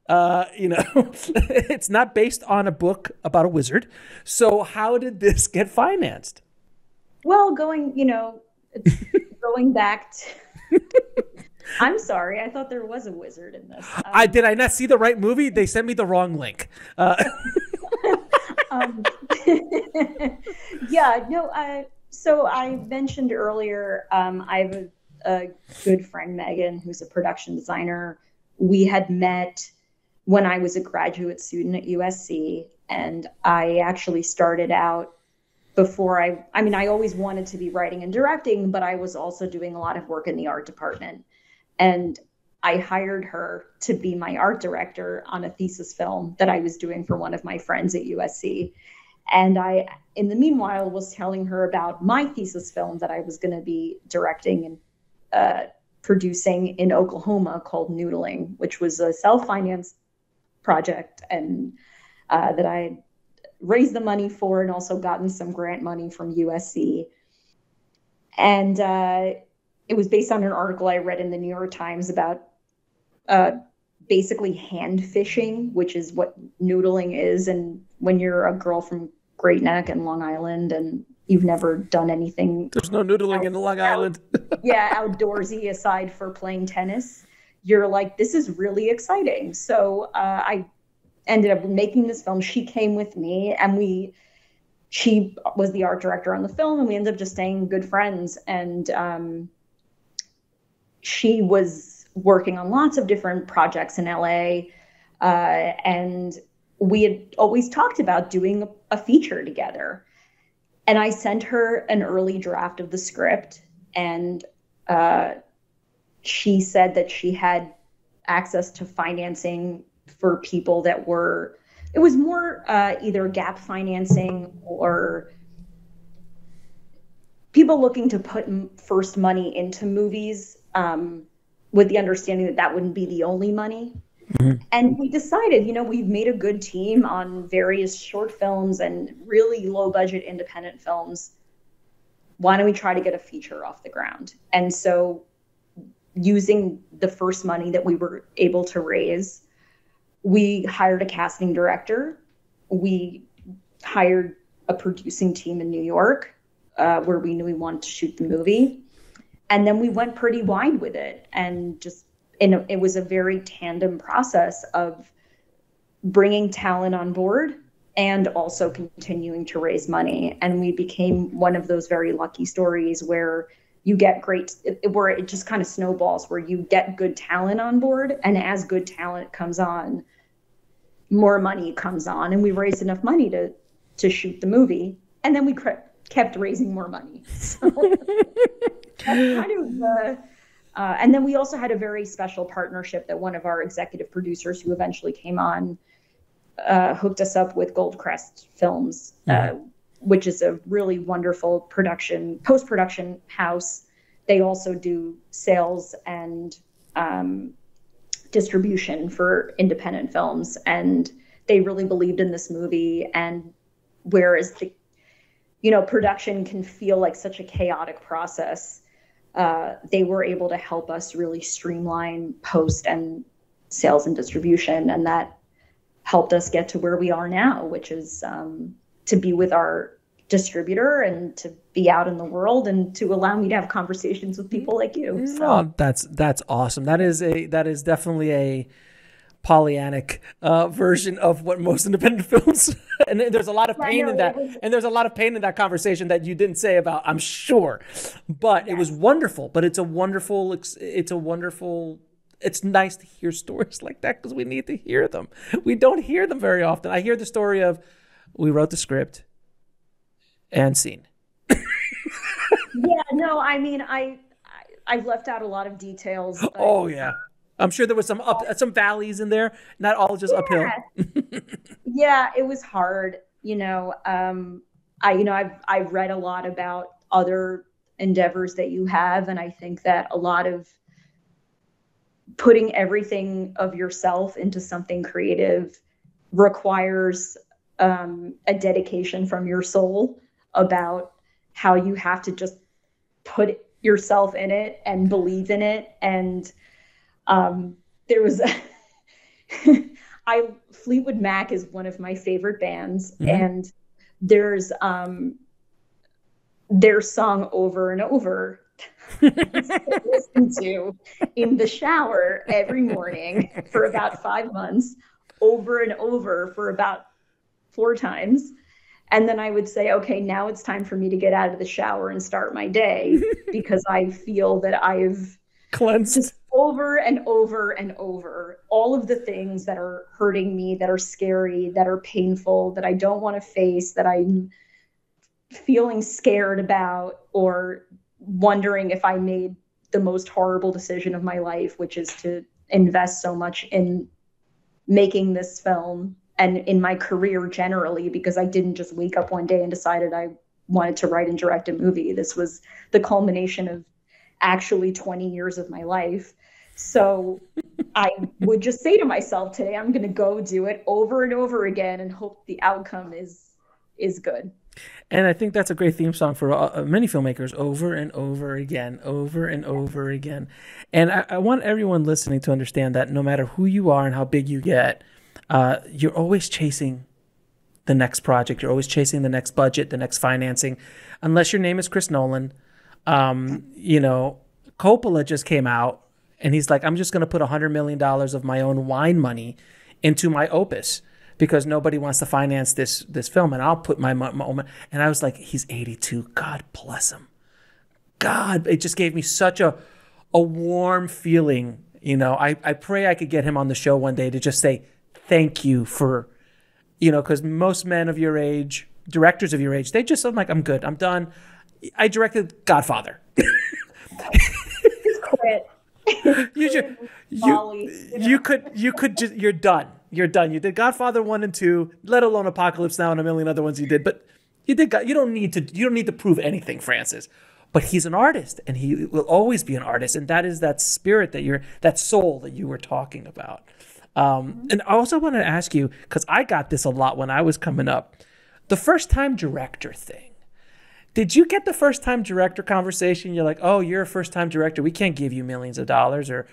It's not based on a book about a wizard. So how did this get financed? Well, going back to, I'm sorry, I thought there was a wizard in this. Did I not see the right movie? They sent me the wrong link. So I mentioned earlier, I have a good friend, Megan, who's a production designer. We had met when I was a graduate student at USC, and I actually started out before I always wanted to be writing and directing, but I was also doing a lot of work in the art department. And I hired her to be my art director on a thesis film that I was doing for one of my friends at USC. And I, in the meanwhile, was telling her about my thesis film that I was going to be directing and producing in Oklahoma called Noodling, which was a self-financed project, and that I raised the money for and also gotten some grant money from USC. And it was based on an article I read in the New York Times about basically hand fishing, which is what noodling is. And when you're a girl from Great Neck and Long Island and you've never done anything. There's no noodling in Long Island. Outdoorsy aside for playing tennis. You're like, this is really exciting. So I ended up making this film. She came with me, and she was the art director on the film, and we ended up just staying good friends. And she was working on lots of different projects in LA. And we had always talked about doing a feature together. And I sent her an early draft of the script, and she said that she had access to financing for people that it was more either gap financing or people looking to put first money into movies with the understanding that wouldn't be the only money. Mm-hmm. And we decided, we've made a good team on various short films and really low budget independent films. Why don't we try to get a feature off the ground? And so using the first money that we were able to raise, we hired a casting director. We hired a producing team in New York, where we knew we wanted to shoot the movie. And then we went pretty wide with it, and it was a very tandem process of bringing talent on board and also continuing to raise money. And we became one of those very lucky stories where you get where it just kind of snowballs, where you get good talent on board, and as good talent comes on, more money comes on, and we raised enough money to shoot the movie, and then we kept raising more money. So that's kind of and then we also had a very special partnership that one of our executive producers, who eventually came on, hooked us up with Goldcrest Films, which is a really wonderful post-production house. They also do sales and distribution for independent films, and they really believed in this movie. And whereas production can feel like such a chaotic process, they were able to help us really streamline post and sales and distribution, and that helped us get to where we are now, which is to be with our distributor and to be out in the world and to allow me to have conversations with people like you. So. Oh, that's awesome. That is definitely a Pollyannic version of what most independent films, and there's a lot of pain in that, and there's a lot of pain in that conversation that you didn't say about, I'm sure, but It was wonderful. But it's nice to hear stories like that, because we need to hear them. We don't hear them very often. I hear the story of, we wrote the script and scene. I've left out a lot of details. But, oh yeah. I'm sure there was some valleys in there, not all just uphill. Yeah, it was hard. I've read a lot about other endeavors that you have, and I think that a lot of putting everything of yourself into something creative requires a dedication from your soul about how you have to just put yourself in it and believe in it. And there was Fleetwood Mac is one of my favorite bands, and there's their song Over and Over listen to in the shower every morning for about 5 months, over and over for about 4 times. And then I would say, okay, now it's time for me to get out of the shower and start my day, because I feel that I've cleansed just over and over and over all of the things that are hurting me, that are scary, that are painful, that I don't want to face, that I'm feeling scared about, or wondering if I made the most horrible decision of my life, which is to invest so much in making this film and in my career generally, because I didn't just wake up one day and decided I wanted to write and direct a movie. This was the culmination of actually 20 years of my life. So I would just say to myself today, I'm going to go do it over and over again and hope the outcome is good. And I think that's a great theme song for many filmmakers, over and over again, over and over again. And I want everyone listening to understand that no matter who you are and how big you get, you're always chasing the next project. You're always chasing the next budget, the next financing. Unless your name is Chris Nolan. Coppola just came out and he's like, I'm just going to put $100 million of my own wine money into my opus, because nobody wants to finance this film, and I'll put my own. And I was like, he's 82. God bless him. God, it just gave me such a warm feeling. I pray I could get him on the show one day to just say thank you for, because most men of your age, directors of your age, they just, I'm like, I'm good. I'm done. I directed Godfather. Quit. You're done. You're done. You did Godfather 1 and 2, let alone Apocalypse Now and a million other ones you did. But you don't need to prove anything, Francis. But he's an artist, and he will always be an artist, and that is that spirit that soul that you were talking about. And I also want to ask you, because I got this a lot when I was coming up, the first time director thing. Did you get the first time director conversation? You're like, oh, you're a first time director. We can't give you millions of dollars or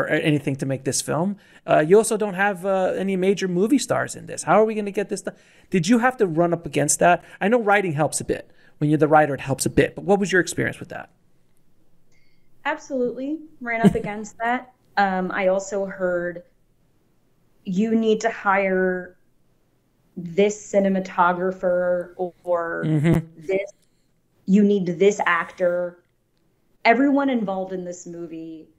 anything to make this film. You also don't have any major movie stars in this. How are we going to get this done? Did you have to run up against that? I know writing helps a bit. When you're the writer, it helps a bit. But what was your experience with that? Absolutely ran up against that. I also heard you need to hire this cinematographer or this. You need this actor. Everyone involved in this movie,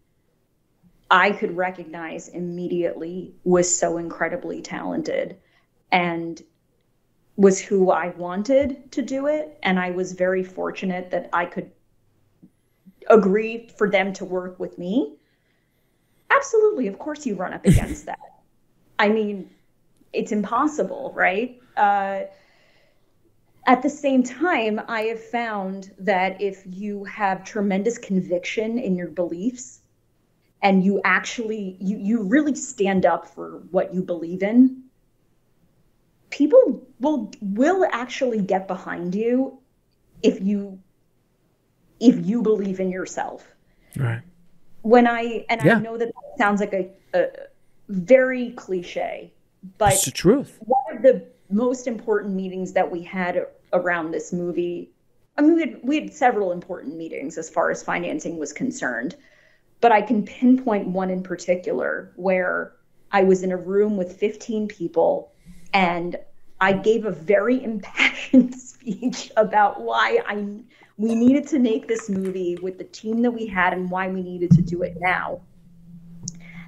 I could recognize immediately, was so incredibly talented and was who I wanted to do it. And I was very fortunate that I could agree for them to work with me. Absolutely. Of course you run up against that. I mean, it's impossible, right? At the same time, I have found that if you have tremendous conviction in your beliefs and you actually, you really stand up for what you believe in, people will actually get behind you if you believe in yourself. Right. I know that sounds like a very cliche, but it's the truth. One of the most important meetings that we had around this movie, I mean, we had several important meetings as far as financing was concerned, but I can pinpoint one in particular where I was in a room with 15 people and I gave a very impassioned speech about why we needed to make this movie with the team that we had and why we needed to do it now.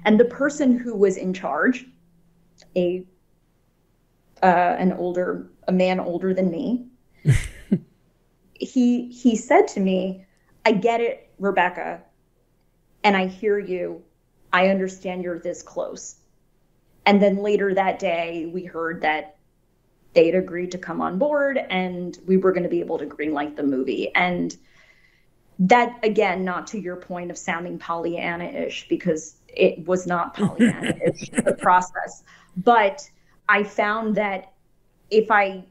And the person who was in charge, a man older than me, he said to me, I get it, Rebecca, and I hear you. I understand you're this close. And then later that day, we heard that they had agreed to come on board and we were going to be able to greenlight the movie. And that, again, not to your point of sounding Pollyanna-ish, because it was not Pollyanna-ish, the process. But I found that if I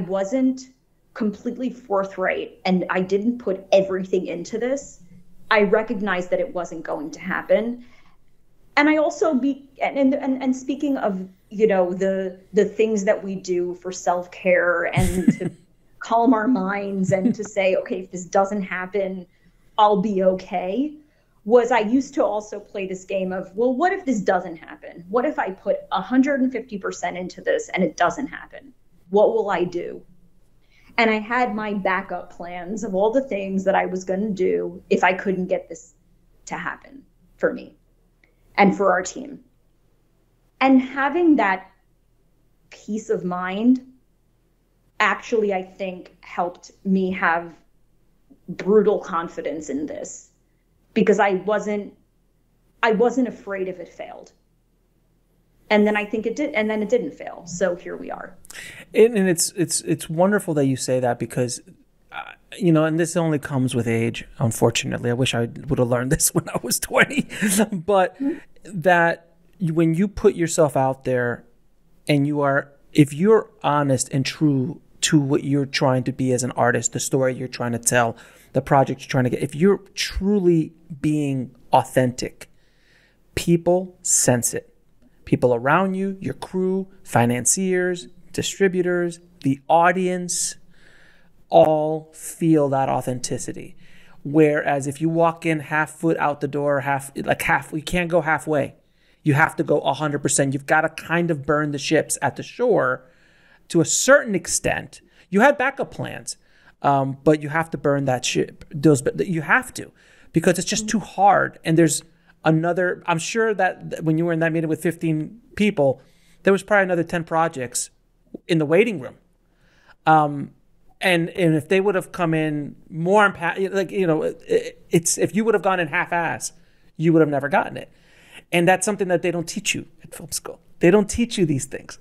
wasn't completely forthright and I didn't put everything into this, I recognized that it wasn't going to happen. And I also and speaking of, you know, the things that we do for self-care and to calm our minds and to say, okay, if this doesn't happen, I'll be okay, was I used to also play this game of, well, what if this doesn't happen? What if I put 150% into this and it doesn't happen? What will I do? And I had my backup plans of all the things that I was going to do if I couldn't get this to happen for me and for our team. And having that peace of mind actually, I think, helped me have brutal confidence in this, because I wasn't afraid if it failed. And then I think it did, and then it didn't fail. So here we are. And it's wonderful that you say that, because you know, and this only comes with age, unfortunately. I wish I would have learned this when I was 20. But that when you put yourself out there and if you're honest and true to what you're trying to be as an artist, the story you're trying to tell, the project you're trying to get, if you're truly being authentic, people sense it. People around you, your crew, financiers, distributors, the audience, all feel that authenticity. Whereas if you walk in half foot out the door, you can't go halfway. You have to go 100%. You've got to kind of burn the ships at the shore to a certain extent. You had backup plans, but you have to burn that ship. You have to, because it's just too hard. And there's I'm sure that when you were in that meeting with 15 people, there was probably another 10 projects in the waiting room. And if they would have come in more, if you would have gone in half-ass, you would have never gotten it. And that's something that they don't teach you at film school. They don't teach you these things.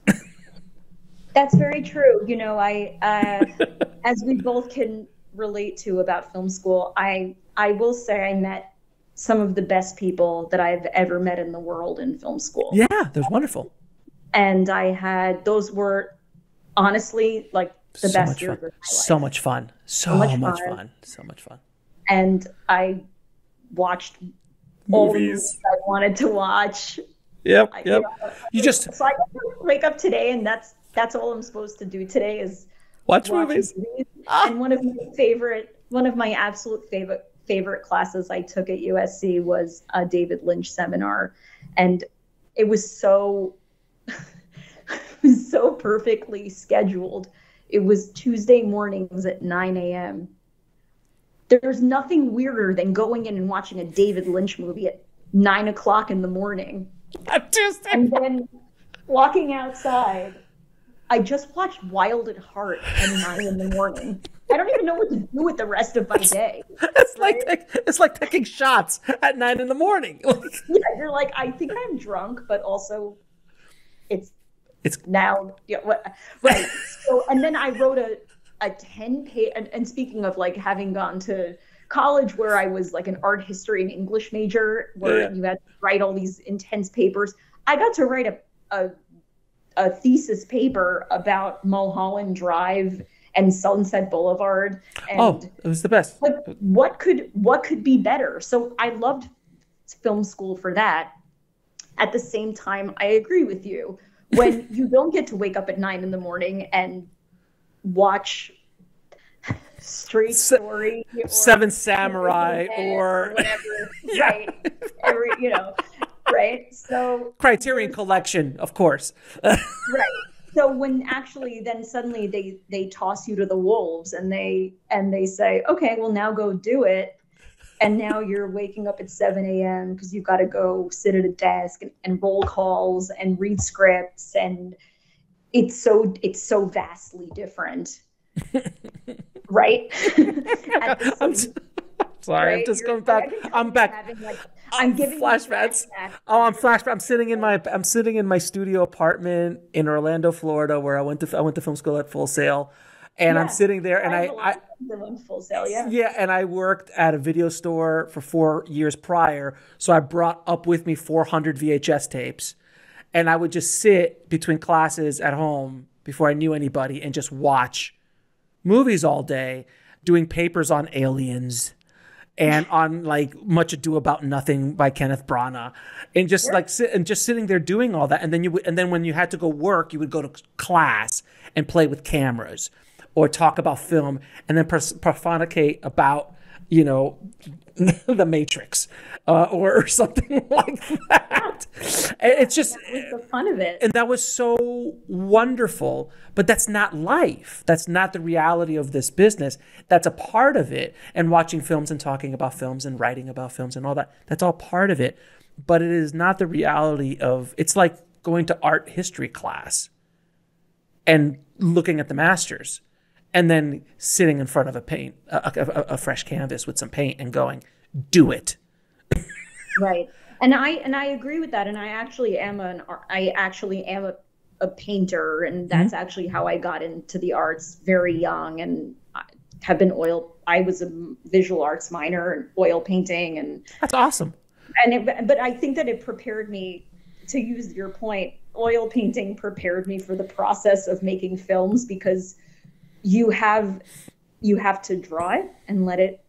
That's very true. You know, as we both can relate to about film school, I will say I met some of the best people that I've ever met in the world in film school. Yeah, they're wonderful. And those were honestly like the best years of my life. So much fun. So much fun. And I watched all the movies I wanted to watch. Yep. So I wake up today, and that's all I'm supposed to do today is watch movies. And one of my absolute favorite classes I took at USC was a David Lynch seminar, and it was so perfectly scheduled. It was Tuesday mornings at 9 a.m. There's nothing weirder than going in and watching a David Lynch movie at 9 o'clock in the morning. Tuesday. And then walking outside. I just watched Wild at Heart at 9 in the morning. I don't even know what to do with the rest of my day. It's like taking shots at 9 in the morning. Yeah, you're like, I think I'm drunk, but also it's now, right. So, and then I wrote a 10-page, and speaking of like having gone to college where I was like an art history and English major, where you had to write all these intense papers, I got to write a thesis paper about Mulholland Drive and Sunset Boulevard. And it was the best. Like, what could be better? So I loved film school for that. At the same time, I agree with you. When you don't get to wake up at 9 in the morning and watch Straight Story, or Seven Samurai, or whatever, right? Right. So Criterion Collection, of course. Right. So when actually then suddenly they toss you to the wolves and they say, okay, well now go do it. And now you're waking up at 7 a.m. because you've got to go sit at a desk and roll calls and read scripts, and it's so vastly different. Right? I'm sorry, right? I'm just going back. I'm back. I'm giving flashbacks. I'm flashback. I'm sitting in my studio apartment in Orlando, Florida, where I went to film school at Full Sail, and I'm sitting there, and I Full Sail, and I worked at a video store for 4 years prior, so I brought up with me 400 VHS tapes, and I would just sit between classes at home before I knew anybody and just watch movies all day, doing papers on aliens and on like Much Ado About Nothing by Kenneth Branagh, and just sitting there doing all that. And then when you had to go work, you would go to class and play with cameras or talk about film and then prophonicate about, you know, the Matrix or something like that. It's just that was the fun of it, and that was so wonderful. But that's not life. That's not the reality of this business. That's a part of it. And watching films and talking about films and writing about films and all that, that's all part of it. But it is not the reality of, it's like going to art history class and looking at the masters and then sitting in front of a fresh canvas with some paint and going, do it. Right. And I agree with that. And I actually am a painter, and that's actually how I got into the arts very young, and I was a visual arts minor in oil painting, and that's awesome. But I think that it prepared me, to use your point, oil painting prepared me for the process of making films, because you have to draw it and let it,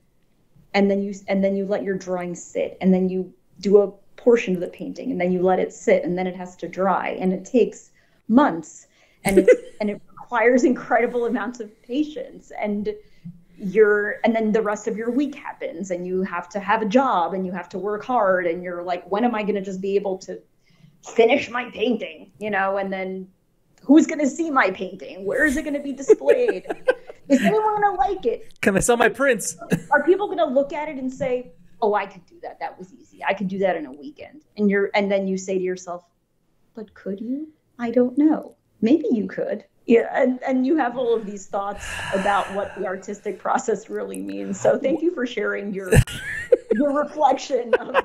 and then you let your drawing sit, and then you do a portion of the painting, and then you let it sit, and then it has to dry, and it takes months, and it requires incredible amounts of patience, and then the rest of your week happens, and you have to have a job, and you have to work hard, and you're like, when am I going to just be able to finish my painting, you know? And then who's going to see my painting? Where is it going to be displayed? Is anyone going to like it? Can I sell my prints? Are people going to look at it and say, oh, I could do that, that was easy, I could do that in a weekend? And then you say to yourself, but could you? I don't know. Maybe you could. Yeah, and you have all of these thoughts about what the artistic process really means. So thank you for sharing your reflection of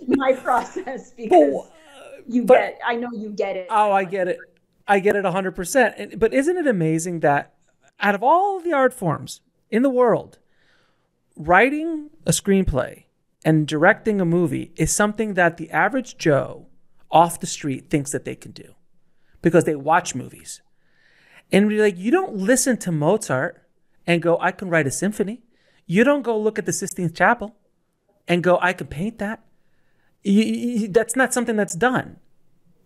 my process, because I know you get it. Oh, I get it. I get it 100%. But isn't it amazing that out of all the art forms in the world, writing a screenplay and directing a movie is something that the average Joe off the street thinks that they can do because they watch movies. And you're like, you don't listen to Mozart and go, I can write a symphony. You don't go look at the Sistine Chapel and go, I can paint that. That's not something that's done.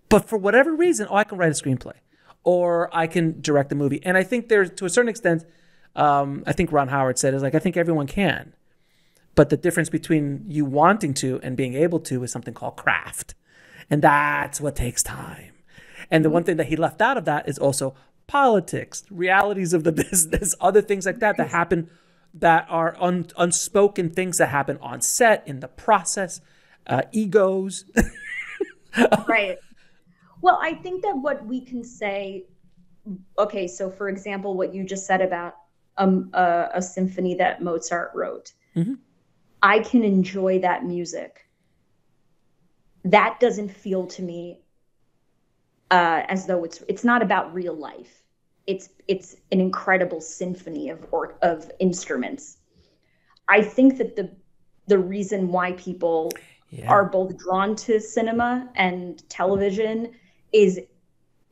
But for whatever reason, I can write a screenplay or I can direct a movie. And I think there's, to a certain extent, I think Ron Howard said, is like, I think everyone can. But the difference between you wanting to and being able to is something called craft. And that's what takes time. And the one thing that he left out of that is also politics, realities of the business, other things like that happen, that are unspoken things that happen on set, in the process, egos. Right. Well, I think that what we can say, okay, so for example, what you just said about a symphony that Mozart wrote, mm-hmm. I can enjoy that music. That doesn't feel to me as though it's not about real life. It's an incredible symphony of instruments. I think that the reason why people are both drawn to cinema and television is,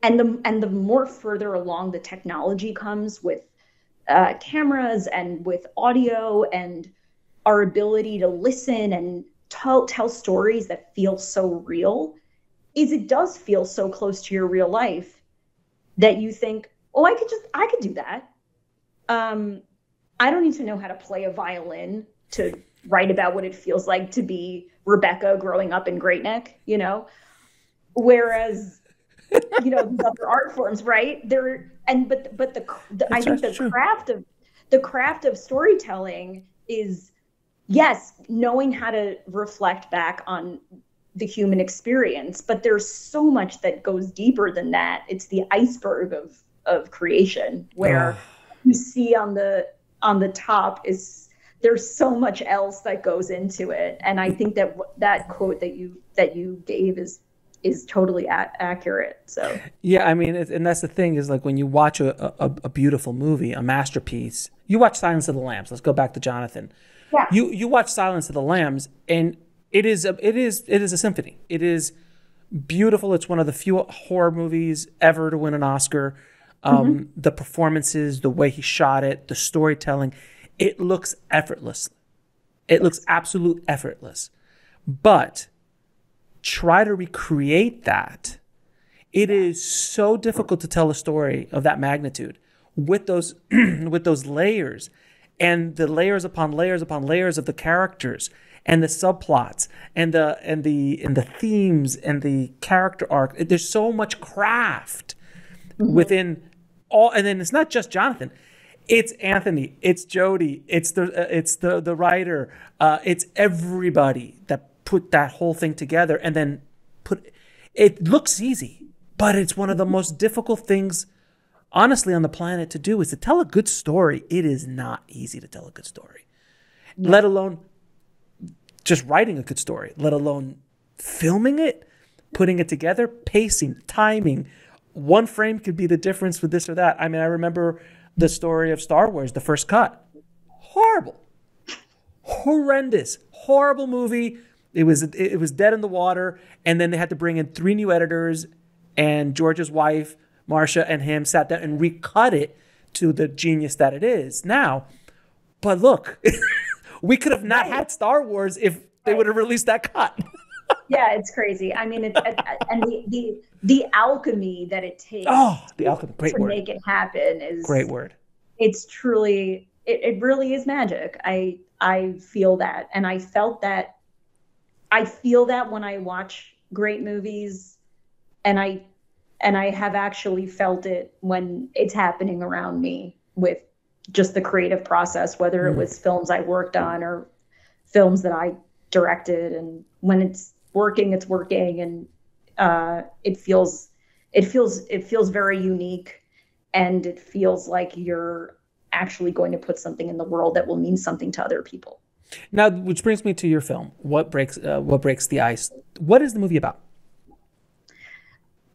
and the more further along the technology comes with cameras and with audio and our ability to listen and tell stories that feel so real, is it does feel so close to your real life that you think, oh, I could do that. I don't need to know how to play a violin to write about what it feels like to be Rebecca growing up in Great Neck, you know? Whereas, you know, these other art forms, right? I think the craft of storytelling is, yes, knowing how to reflect back on the human experience, but there's so much that goes deeper than that. It's the iceberg of creation, where you see on the top is, there's so much else that goes into it. And I think that quote that you gave is totally accurate. So yeah, I mean, and that's the thing, is like when you watch a beautiful movie, a masterpiece, you watch Silence of the Lambs. Let's go back to Jonathan. Yeah. You watch Silence of the Lambs, and it is a symphony. It is beautiful. It's one of the few horror movies ever to win an Oscar. The performances, the way he shot it, the storytelling, it looks effortless. It looks absolute effortless. But try to recreate that. It is so difficult to tell a story of that magnitude with those with those layers, and the layers upon layers upon layers of the characters and the subplots and the themes and the character arc. There's so much craft within all, and then it's not just Jonathan. It's Anthony, it's Jody, it's the writer, it's everybody that put that whole thing together and then it looks easy, but it's one of the most difficult things, honestly, on the planet to do, is to tell a good story. It is not easy to tell a good story, let alone just writing a good story, let alone filming it, putting it together, pacing, timing. One frame could be the difference with this or that. I mean, I remember the story of Star Wars, the first cut. Horrible. Horrendous. Horrible movie. It was dead in the water, and then they had to bring in 3 new editors, and George's wife, Marcia, and him sat down and recut it to the genius that it is now. But look, we could have not had Star Wars if they would have released that cut. Yeah, it's crazy. I mean, and the alchemy that it takes to make it happen is great word. It's truly, it really is magic. I feel that, and I felt that. I feel that when I watch great movies, and I have actually felt it when it's happening around me with just the creative process, whether it was films I worked on or films that I directed, and when it's working, and it feels very unique, and it feels like you're actually going to put something in the world that will mean something to other people. Now, which brings me to your film, What Breaks the Ice. What is the movie about?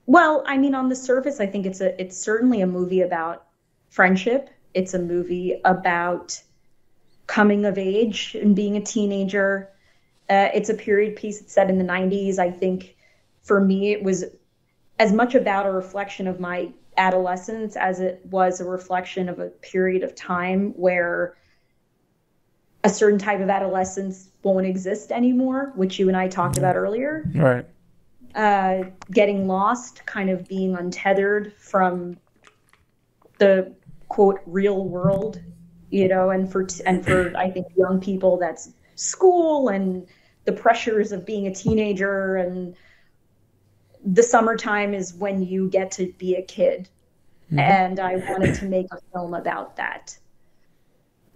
Well, I mean, on the surface, I think it's certainly a movie about friendship. It's a movie about coming of age and being a teenager. It's a period piece. It's set in the 90s. I think for me, it was as much about a reflection of my adolescence as it was a reflection of a period of time where a certain type of adolescence won't exist anymore, which you and I talked about earlier. Right. Getting lost, kind of being untethered from the quote real world, and for I think young people, that's school and the pressures of being a teenager, and the summertime is when you get to be a kid. And I wanted to make a film about that.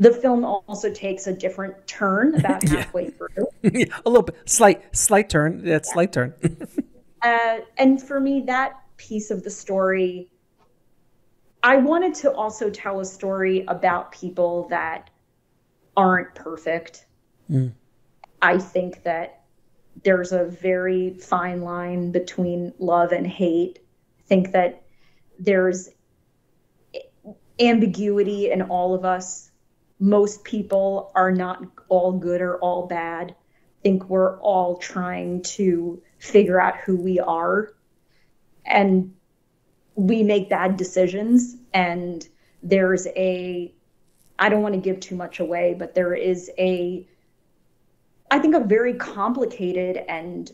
The film also takes a different turn about halfway through. A little bit, slight turn. Yeah, slight turn. And for me, that piece of the story, I wanted to also tell a story about people that aren't perfect. I think that there's a very fine line between love and hate. I think that there's ambiguity in all of us. Most people are not all good or all bad. I think we're all trying to figure out who we are, and we make bad decisions. And there's I don't want to give too much away, but there is I think a very complicated and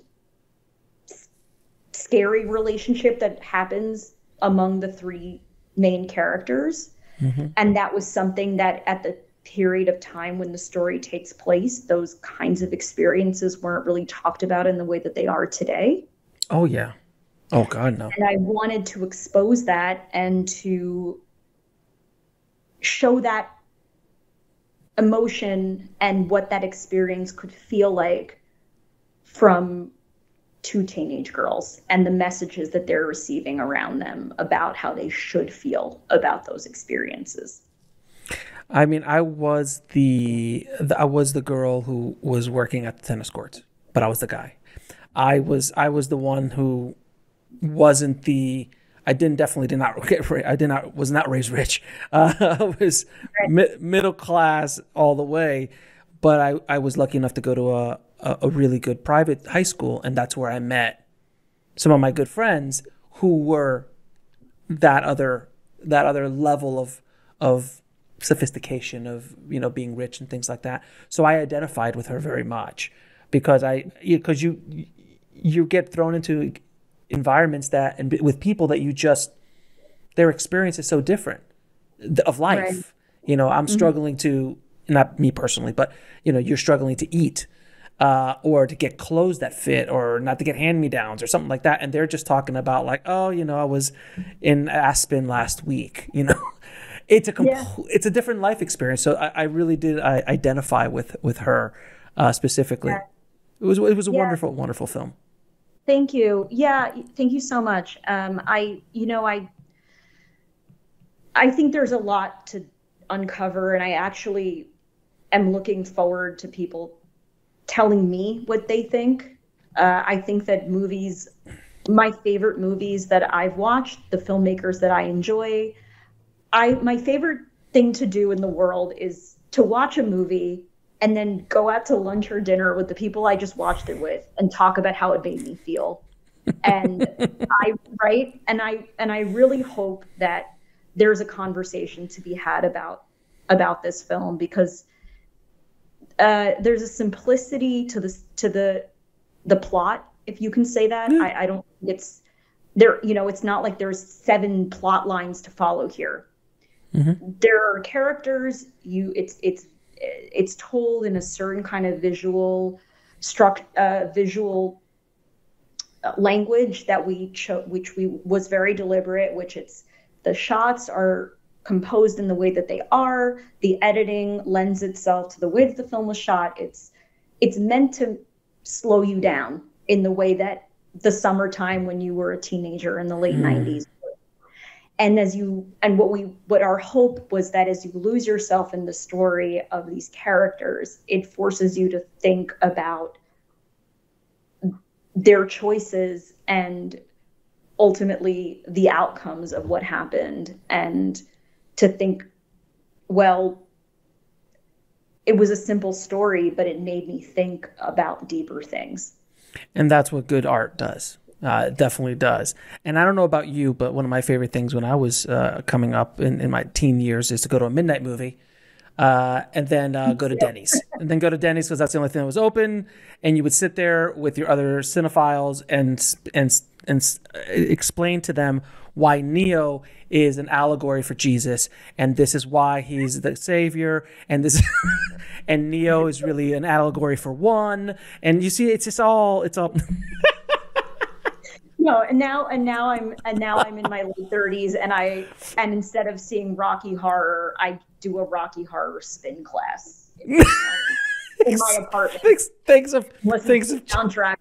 scary relationship that happens among the 3 main characters. And that was something that at the period of time when the story takes place, those kinds of experiences weren't really talked about in the way that they are today. Oh, yeah. Oh, God, no. And I wanted to expose that and to show that emotion and what that experience could feel like from 2 teenage girls and the messages that they're receiving around them about how they should feel about those experiences. I mean, I was the girl who was working at the tennis courts, but I was the guy. I was the one who wasn't the. Was not raised rich. I was middle class all the way, but I was lucky enough to go to a really good private high school, and that's where I met some of my good friends who were that other that other level of sophistication, of, you know, being rich and things like that. So I identified with her very much because you get thrown into environments that, and with people that you just, their experience is so different of life. Right. You know, I'm struggling to, not me personally, but, you know, you're struggling to eat, or to get clothes that fit, or not to get hand-me-downs or something like that. And they're just talking about like, oh, you know, I was in Aspen last week, you know. It's a different life experience. So I really did identify with her specifically. Yeah. It was a wonderful, wonderful film. Thank you. Yeah, thank you so much. I think there's a lot to uncover, and I actually am looking forward to people telling me what they think. I think that movies, my favorite movies that I've watched, the filmmakers that I enjoy, my favorite thing to do in the world is to watch a movie and then go out to lunch or dinner with the people I just watched it with and talk about how it made me feel. And I really hope that there's a conversation to be had about this film, because there's a simplicity to the plot, if you can say that. I don't think it's there, you know, it's not like there's 7 plot lines to follow here. Mm-hmm. There are characters, it's told in a certain kind of visual language that which was very deliberate, which the shots are composed in the way that they are. The editing lends itself to the way that the film was shot. It's meant to slow you down in the way that the summertime when you were a teenager in the late 90s. And what our hope was that as you lose yourself in the story of these characters, it forces you to think about their choices and ultimately the outcomes of what happened, and to think, well, it was a simple story, but it made me think about deeper things. And that's what good art does. It definitely does. And I don't know about you, but one of my favorite things when I was coming up in my teen years is to go to a midnight movie, and then go to Denny's. And then go to Denny's because that's the only thing that was open. And you would sit there with your other cinephiles and explain to them why Neo is an allegory for Jesus, and this is why he's the savior, and this and Neo is really an allegory for one. And you see, it's all. No, and now I'm in my late 30s, and instead of seeing Rocky Horror, I do a Rocky Horror spin class in my apartment. Thanks of soundtrack,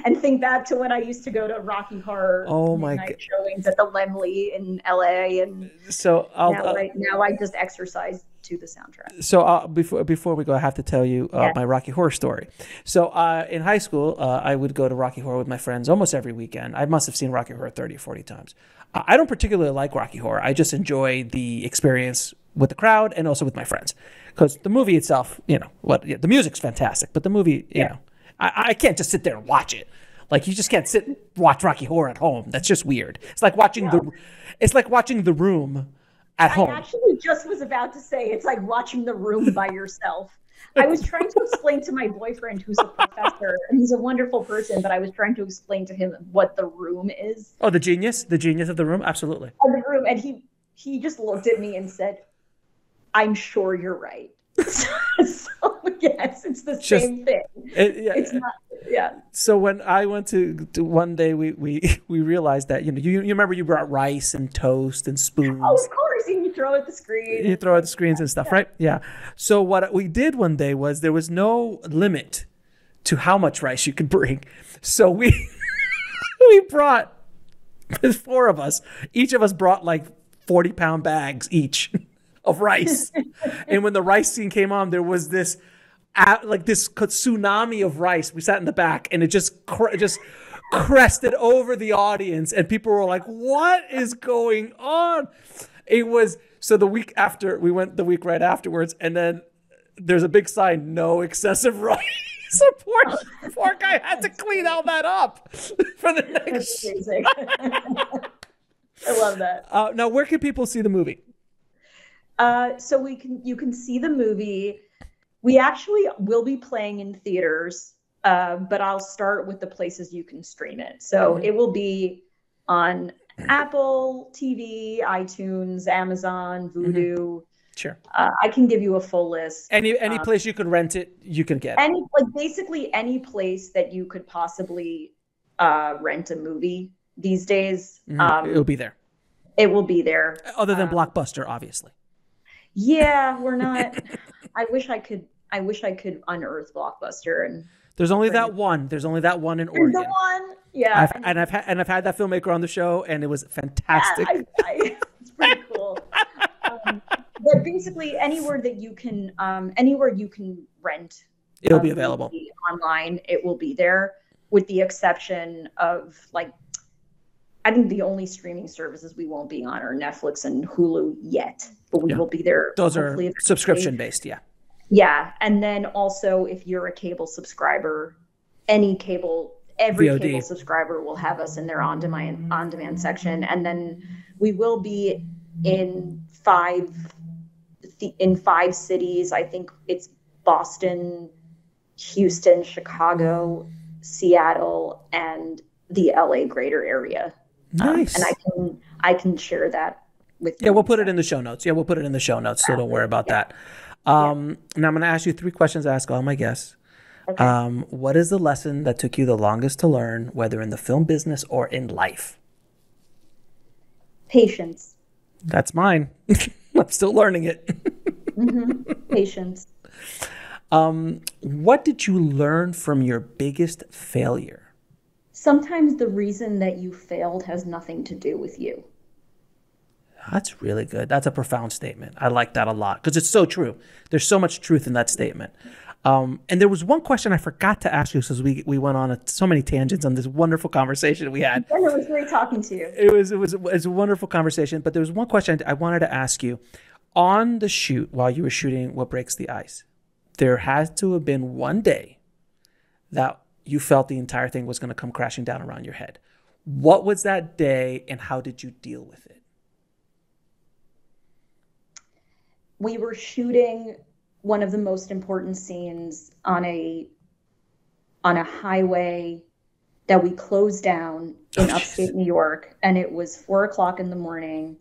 and think back to when I used to go to Rocky Horror midnight showings at the Lemley in LA, and so now I just exercise to the soundtrack. So before we go, I have to tell you my Rocky Horror story. So in high school, I would go to Rocky Horror with my friends almost every weekend. I must have seen Rocky Horror 30 or 40 times. I don't particularly like Rocky Horror. I just enjoy the experience with the crowd and also with my friends, because the movie itself, the music's fantastic, but the movie, I can't just sit there and watch it. Like, you just can't watch Rocky Horror at home. That's just weird. It's like watching The Room at home. I actually just was about to say it's like watching The Room by yourself. I was trying to explain to my boyfriend, who's a professor, and he's a wonderful person, but I was trying to explain to him what The Room is. Oh, the genius of The Room? Absolutely. The Room, and he just looked at me and said, "I'm sure you're right." So yes, it's the same thing. It's not. Yeah. So when I went to one day, we realized that you remember you brought rice and toast and spoons. Oh, of course, and you throw at the screen. You throw at the screens and stuff, right? Yeah. So what we did one day was there was no limit to how much rice you could bring. So we brought, there's 4 of us. Each of us brought like 40-pound bags each of rice. And when the rice scene came on, there was this tsunami of rice. We sat in the back, and it just crested over the audience, and people were like, "What is going on?" It was so the week after we went, the week right afterwards, and then there's a big sign, "No excessive rice." So poor guy had to clean all that up for the next. I love that. Now, where can people see the movie? So you can see the movie. We actually will be playing in theaters, but I'll start with the places you can stream it. So it will be on Apple TV, iTunes, Amazon, Vudu. Sure. I can give you a full list. Any place you could rent it, you can get it. Basically any place that you could possibly rent a movie these days. It'll be there. It will be there. Other than Blockbuster, obviously. Yeah, we're not. I wish I could unearth Blockbuster, and there's only that one. There's only that one in Oregon. The one, yeah. I've had that filmmaker on the show, and it was fantastic. Yeah, it's pretty cool. But basically, anywhere you can rent, it'll be available online. It will be there, with the exception of I think the only streaming services we won't be on are Netflix and Hulu yet, but we will be there. Those are subscription based, yeah. Yeah, and then also if you're a cable subscriber, every VOD. Cable subscriber will have us in their on-demand section, and then we will be in five cities. I think it's Boston, Houston, Chicago, Seattle, and the LA greater area. Nice. And I can share that with you. Yeah, we'll put it in the show notes. So don't worry about that. Now I'm going to ask you 3 questions I ask all my guests. Okay. What is the lesson that took you the longest to learn, whether in the film business or in life? Patience. That's mine. I'm still learning it. Patience. What did you learn from your biggest failure? Sometimes the reason that you failed has nothing to do with you. That's really good. That's a profound statement. I like that a lot because it's so true. There's so much truth in that statement. And there was one question I forgot to ask you because we went on so many tangents on this wonderful conversation we had. And it was great talking to you. It was a wonderful conversation. But there was one question I wanted to ask you. On the shoot, while you were shooting What Breaks the Ice, there has to have been one day that you felt the entire thing was going to come crashing down around your head. What was that day and how did you deal with it? We were shooting one of the most important scenes on a highway that we closed down in upstate New York, and it was 4:00 in the morning,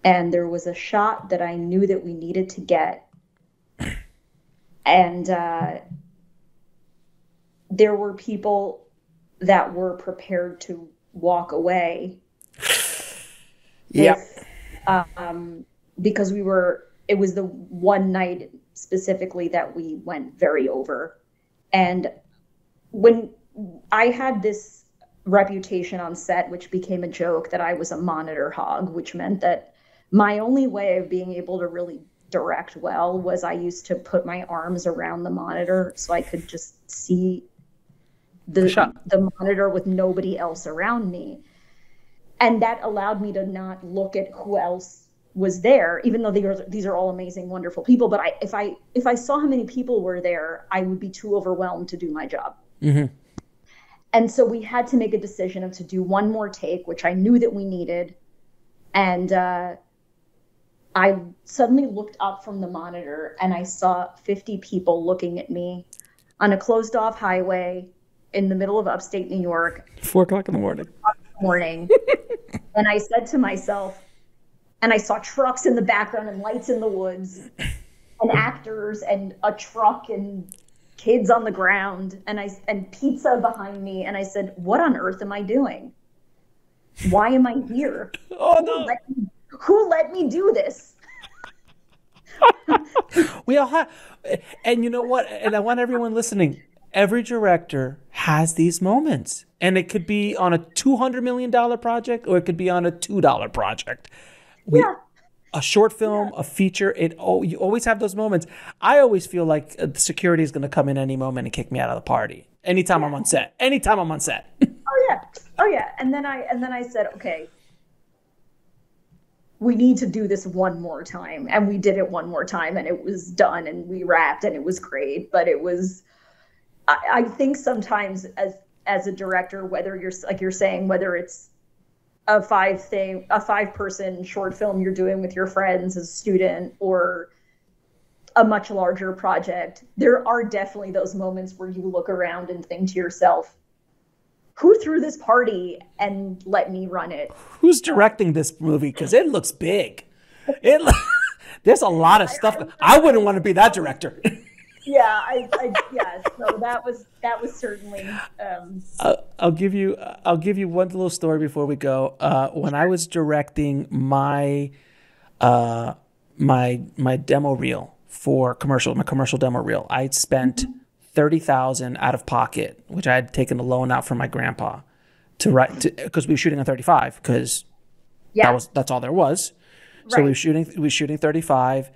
and there was a shot that I knew that we needed to get, and there were people that were prepared to walk away. Yeah. Because it was the one night specifically that we went very over. And when I had this reputation on set, which became a joke, that I was a monitor hog, which meant that my only way of being able to really direct well was I used to put my arms around the monitor so I could just see the monitor with nobody else around me. And that allowed me to not look at who else was there, even though these are all amazing, wonderful people. But if I saw how many people were there, I would be too overwhelmed to do my job. Mm-hmm. And so we had to make a decision to do one more take, which I knew that we needed. And I suddenly looked up from the monitor and I saw 50 people looking at me on a closed off highway in the middle of upstate New York. 4:00 in the morning. And I said to myself, and I saw trucks in the background and lights in the woods and actors and a truck and kids on the ground and pizza behind me. And I said, what on earth am I doing? Why am I here? Oh, no. Who let me do this? We all have, and you know what? And I want everyone listening. Every director has these moments, and it could be on a $200 million project, or it could be on a $2 project. A short film, a feature. You always have those moments. I always feel like security is going to come in any moment and kick me out of the party. Anytime I'm on set. Oh yeah. And then I said, okay, we need to do this one more time. And we did it one more time, and it was done, and we wrapped, and it was great. But it was, I think sometimes as a director, whether you're like you're saying, whether it's a 5-person short film you're doing with your friends as a student, or a much larger project, there are definitely those moments where you look around and think to yourself, who threw this party and let me run it? Who's directing this movie? Because it looks big. There's a lot of stuff. I wouldn't want to be that director. Yeah, so that was certainly. I'll give you one little story before we go. When I was directing my demo reel for my commercial demo reel, I spent $30,000 out of pocket, which I had taken a loan out from my grandpa to write, because we were shooting on 35, because that's all there was. So we were shooting 35,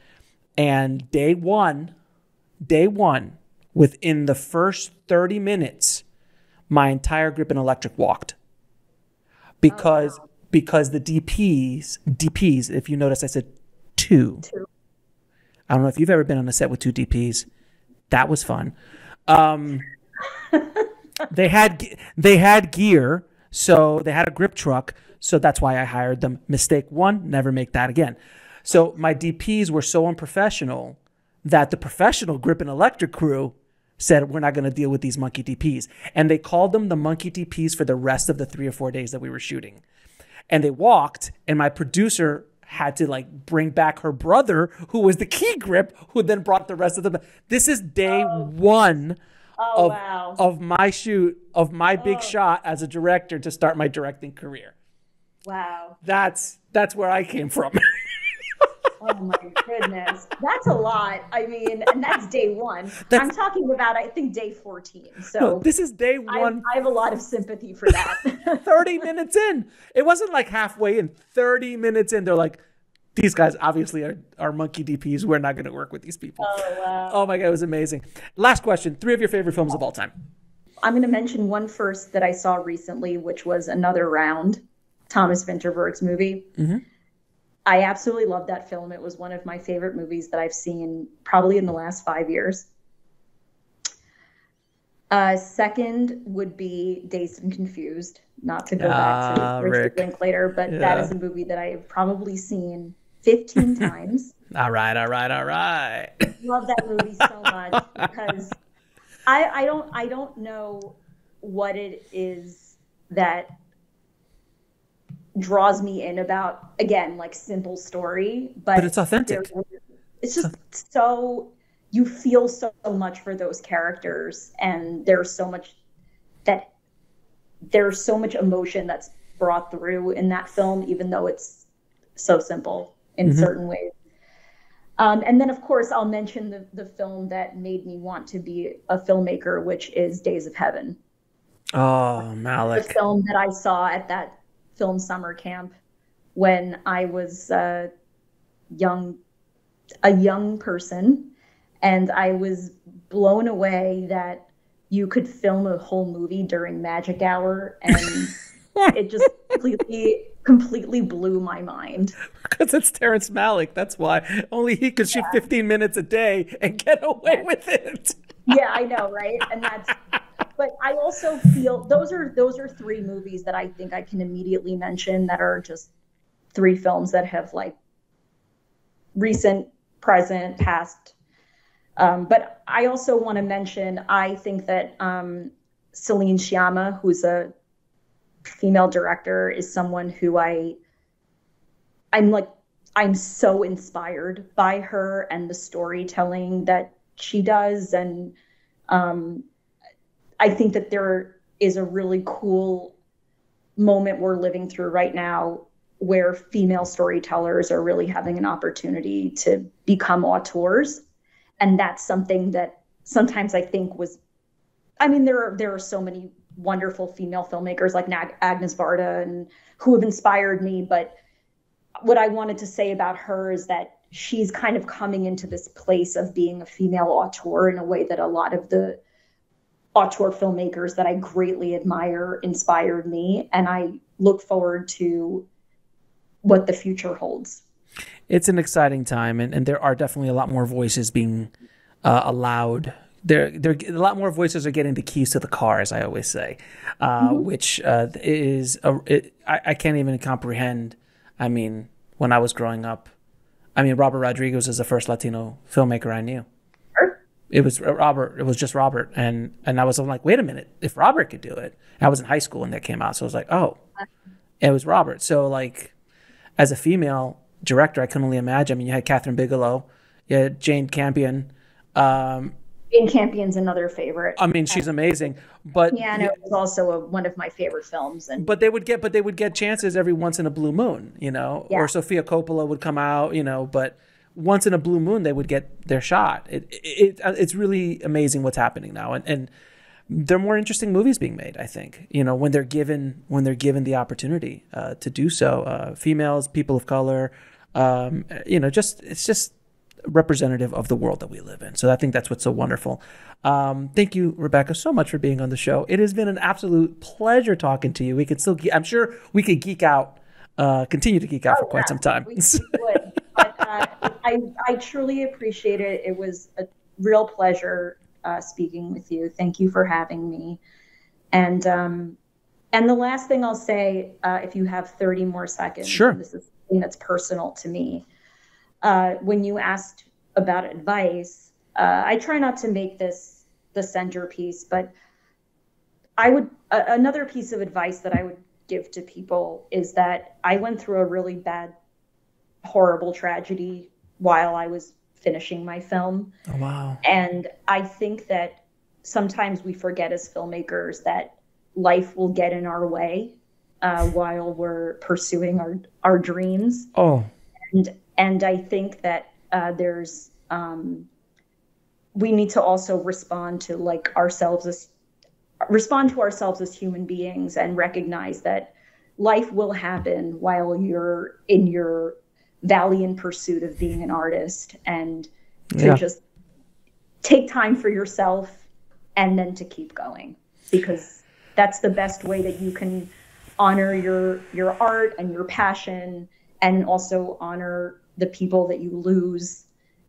and day one, within the first 30 minutes, my entire grip and electric walked. Because the DPs, if you notice, I said two. I don't know if you've ever been on a set with two DPs. That was fun. They had gear, so they had a grip truck, so that's why I hired them. Mistake one, never make that again. So my DPs were so unprofessional that the professional grip and electric crew said, we're not going to deal with these monkey DPs. And they called them the monkey DPs for the rest of the 3 or 4 days that we were shooting. And they walked, and my producer had to bring back her brother, who was the key grip, who then brought the rest of them. This is day one of my shoot, of my big shot as a director to start my directing career. Wow. That's where I came from. Oh my goodness. That's a lot. I mean, and that's day one. I'm talking about, I think, day 14. So no, this is day one. I have a lot of sympathy for that. 30 minutes in. It wasn't like halfway in. 30 minutes in, they're like, these guys obviously are monkey DPs. We're not going to work with these people. Oh, wow. Oh my God, it was amazing. Last question. 3 of your favorite films of all time. I'm going to mention one first that I saw recently, which was Another Round, Thomas Vinterberg's movie. Mm-hmm. I absolutely love that film. It was one of my favorite movies that I've seen probably in the last 5 years. Second would be Dazed and Confused, not to go back to Richard Linkletter, but that is a movie that I have probably seen 15 times. All right. Love that movie so much because I don't know what it is that draws me in about, again, simple story, but it's authentic. It's just so, you feel so much for those characters, and there's so much emotion that's brought through in that film, even though it's so simple in certain ways. And then, of course, I'll mention the film that made me want to be a filmmaker, which is Days of Heaven. Oh, Malik. The film that I saw at that film summer camp when I was a young person, and I was blown away that you could film a whole movie during magic hour, and it just completely blew my mind. Because it's Terrence Malick, that's why. Only he could shoot 15 minutes a day and get away with it. Yeah, I know, right? And but I also feel those are 3 movies that I think I can immediately mention that are just 3 films that have recent, present, past. But I also want to mention, I think that Celine Sciamma, who's a female director, is someone who I'm so inspired by her and the storytelling that she does. And I think that there is a really cool moment we're living through right now where female storytellers are really having an opportunity to become auteurs. And that's something that sometimes I think there are so many wonderful female filmmakers like Agnes Varda and who have inspired me. But what I wanted to say about her is that she's kind of coming into this place of being a female auteur in a way that a lot of the auteur filmmakers that I greatly admire inspired me. And I look forward to what the future holds. It's an exciting time, and there are definitely a lot more voices being allowed they're a lot more voices are getting the keys to the car, as I always say, which I can't even comprehend. I mean, when I was growing up, I mean, Robert Rodriguez is the first Latino filmmaker I knew. Sure. It was Robert. It was just Robert, and I was like, wait a minute, if Robert could do it, I was in high school when that came out, so I was like, oh, it was Robert. So like, as a female director, I can only imagine. I mean, you had Catherine Bigelow, you had Jane Campion. Jane Campion's another favorite. I mean, she's amazing, but Piano is also one of my favorite films. But they would get chances every once in a blue moon, you know, or Sofia Coppola would come out, you know, but once in a blue moon they would get their shot. It's really amazing what's happening now, and there are more interesting movies being made, I think, you know, when they're given the opportunity to do so. Females, people of color, you know, it's just representative of the world that we live in. So I think that's what's so wonderful. Thank you, Rebecca, so much for being on the show. It has been an absolute pleasure talking to you. We could still, I'm sure we could geek out, continue to geek out for quite some time. We would. But I truly appreciate it. It was a real pleasure speaking with you. Thank you for having me. And the last thing I'll say, if you have 30 more seconds, sure. This is something that's personal to me. When you asked about advice, I try not to make this the centerpiece, but another piece of advice that I would give to people is that I went through a really bad, horrible tragedy while I was finishing my film. Oh, wow. And I think that sometimes we forget as filmmakers that life will get in our way while we're pursuing our dreams. Oh. And I think that we need to also respond to ourselves as human beings and recognize that life will happen while you're in your valiant pursuit of being an artist, and to just take time for yourself and then to keep going, because that's the best way that you can honor your art and your passion, and also honor the people that you lose,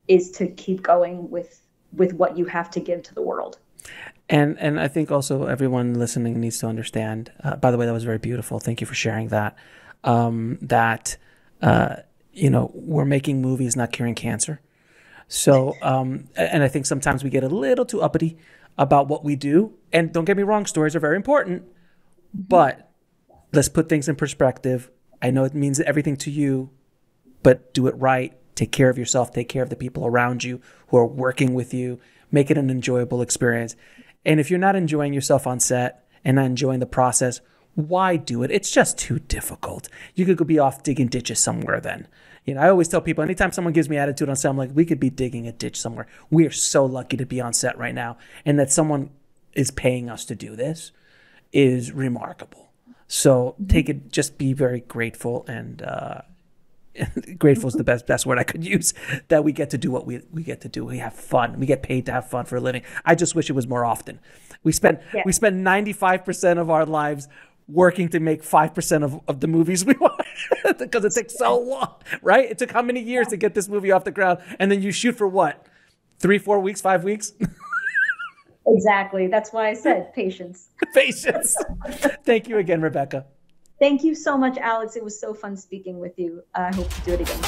is to keep going with what you have to give to the world. And I think also everyone listening needs to understand, by the way, that was very beautiful. Thank you for sharing that, you know, we're making movies, not curing cancer. So, and I think sometimes we get a little too uppity about what we do. And don't get me wrong, stories are very important, but let's put things in perspective. I know it means everything to you, but do it right. Take care of yourself. Take care of the people around you who are working with you. Make it an enjoyable experience. And if you're not enjoying yourself on set and not enjoying the process, why do it? It's just too difficult. You could go be off digging ditches somewhere then. You know, I always tell people, anytime someone gives me attitude on set, I'm like, we could be digging a ditch somewhere. We are so lucky to be on set right now. And that is paying us to do this is remarkable. So just be very grateful, and grateful is the best word I could use, that we get to do what we get to do. We have fun. We get paid to have fun for a living. I just wish it was more often. We spend 95% of our lives working to make 5% of the movies we want because it takes so long, right? It took how many years to get this movie off the ground, and then you shoot for what? 3, 4 weeks, 5 weeks? Exactly. That's why I said patience. Patience. Thank you again, Rebecca. Thank you so much, Alex. It was so fun speaking with you. I hope to do it again.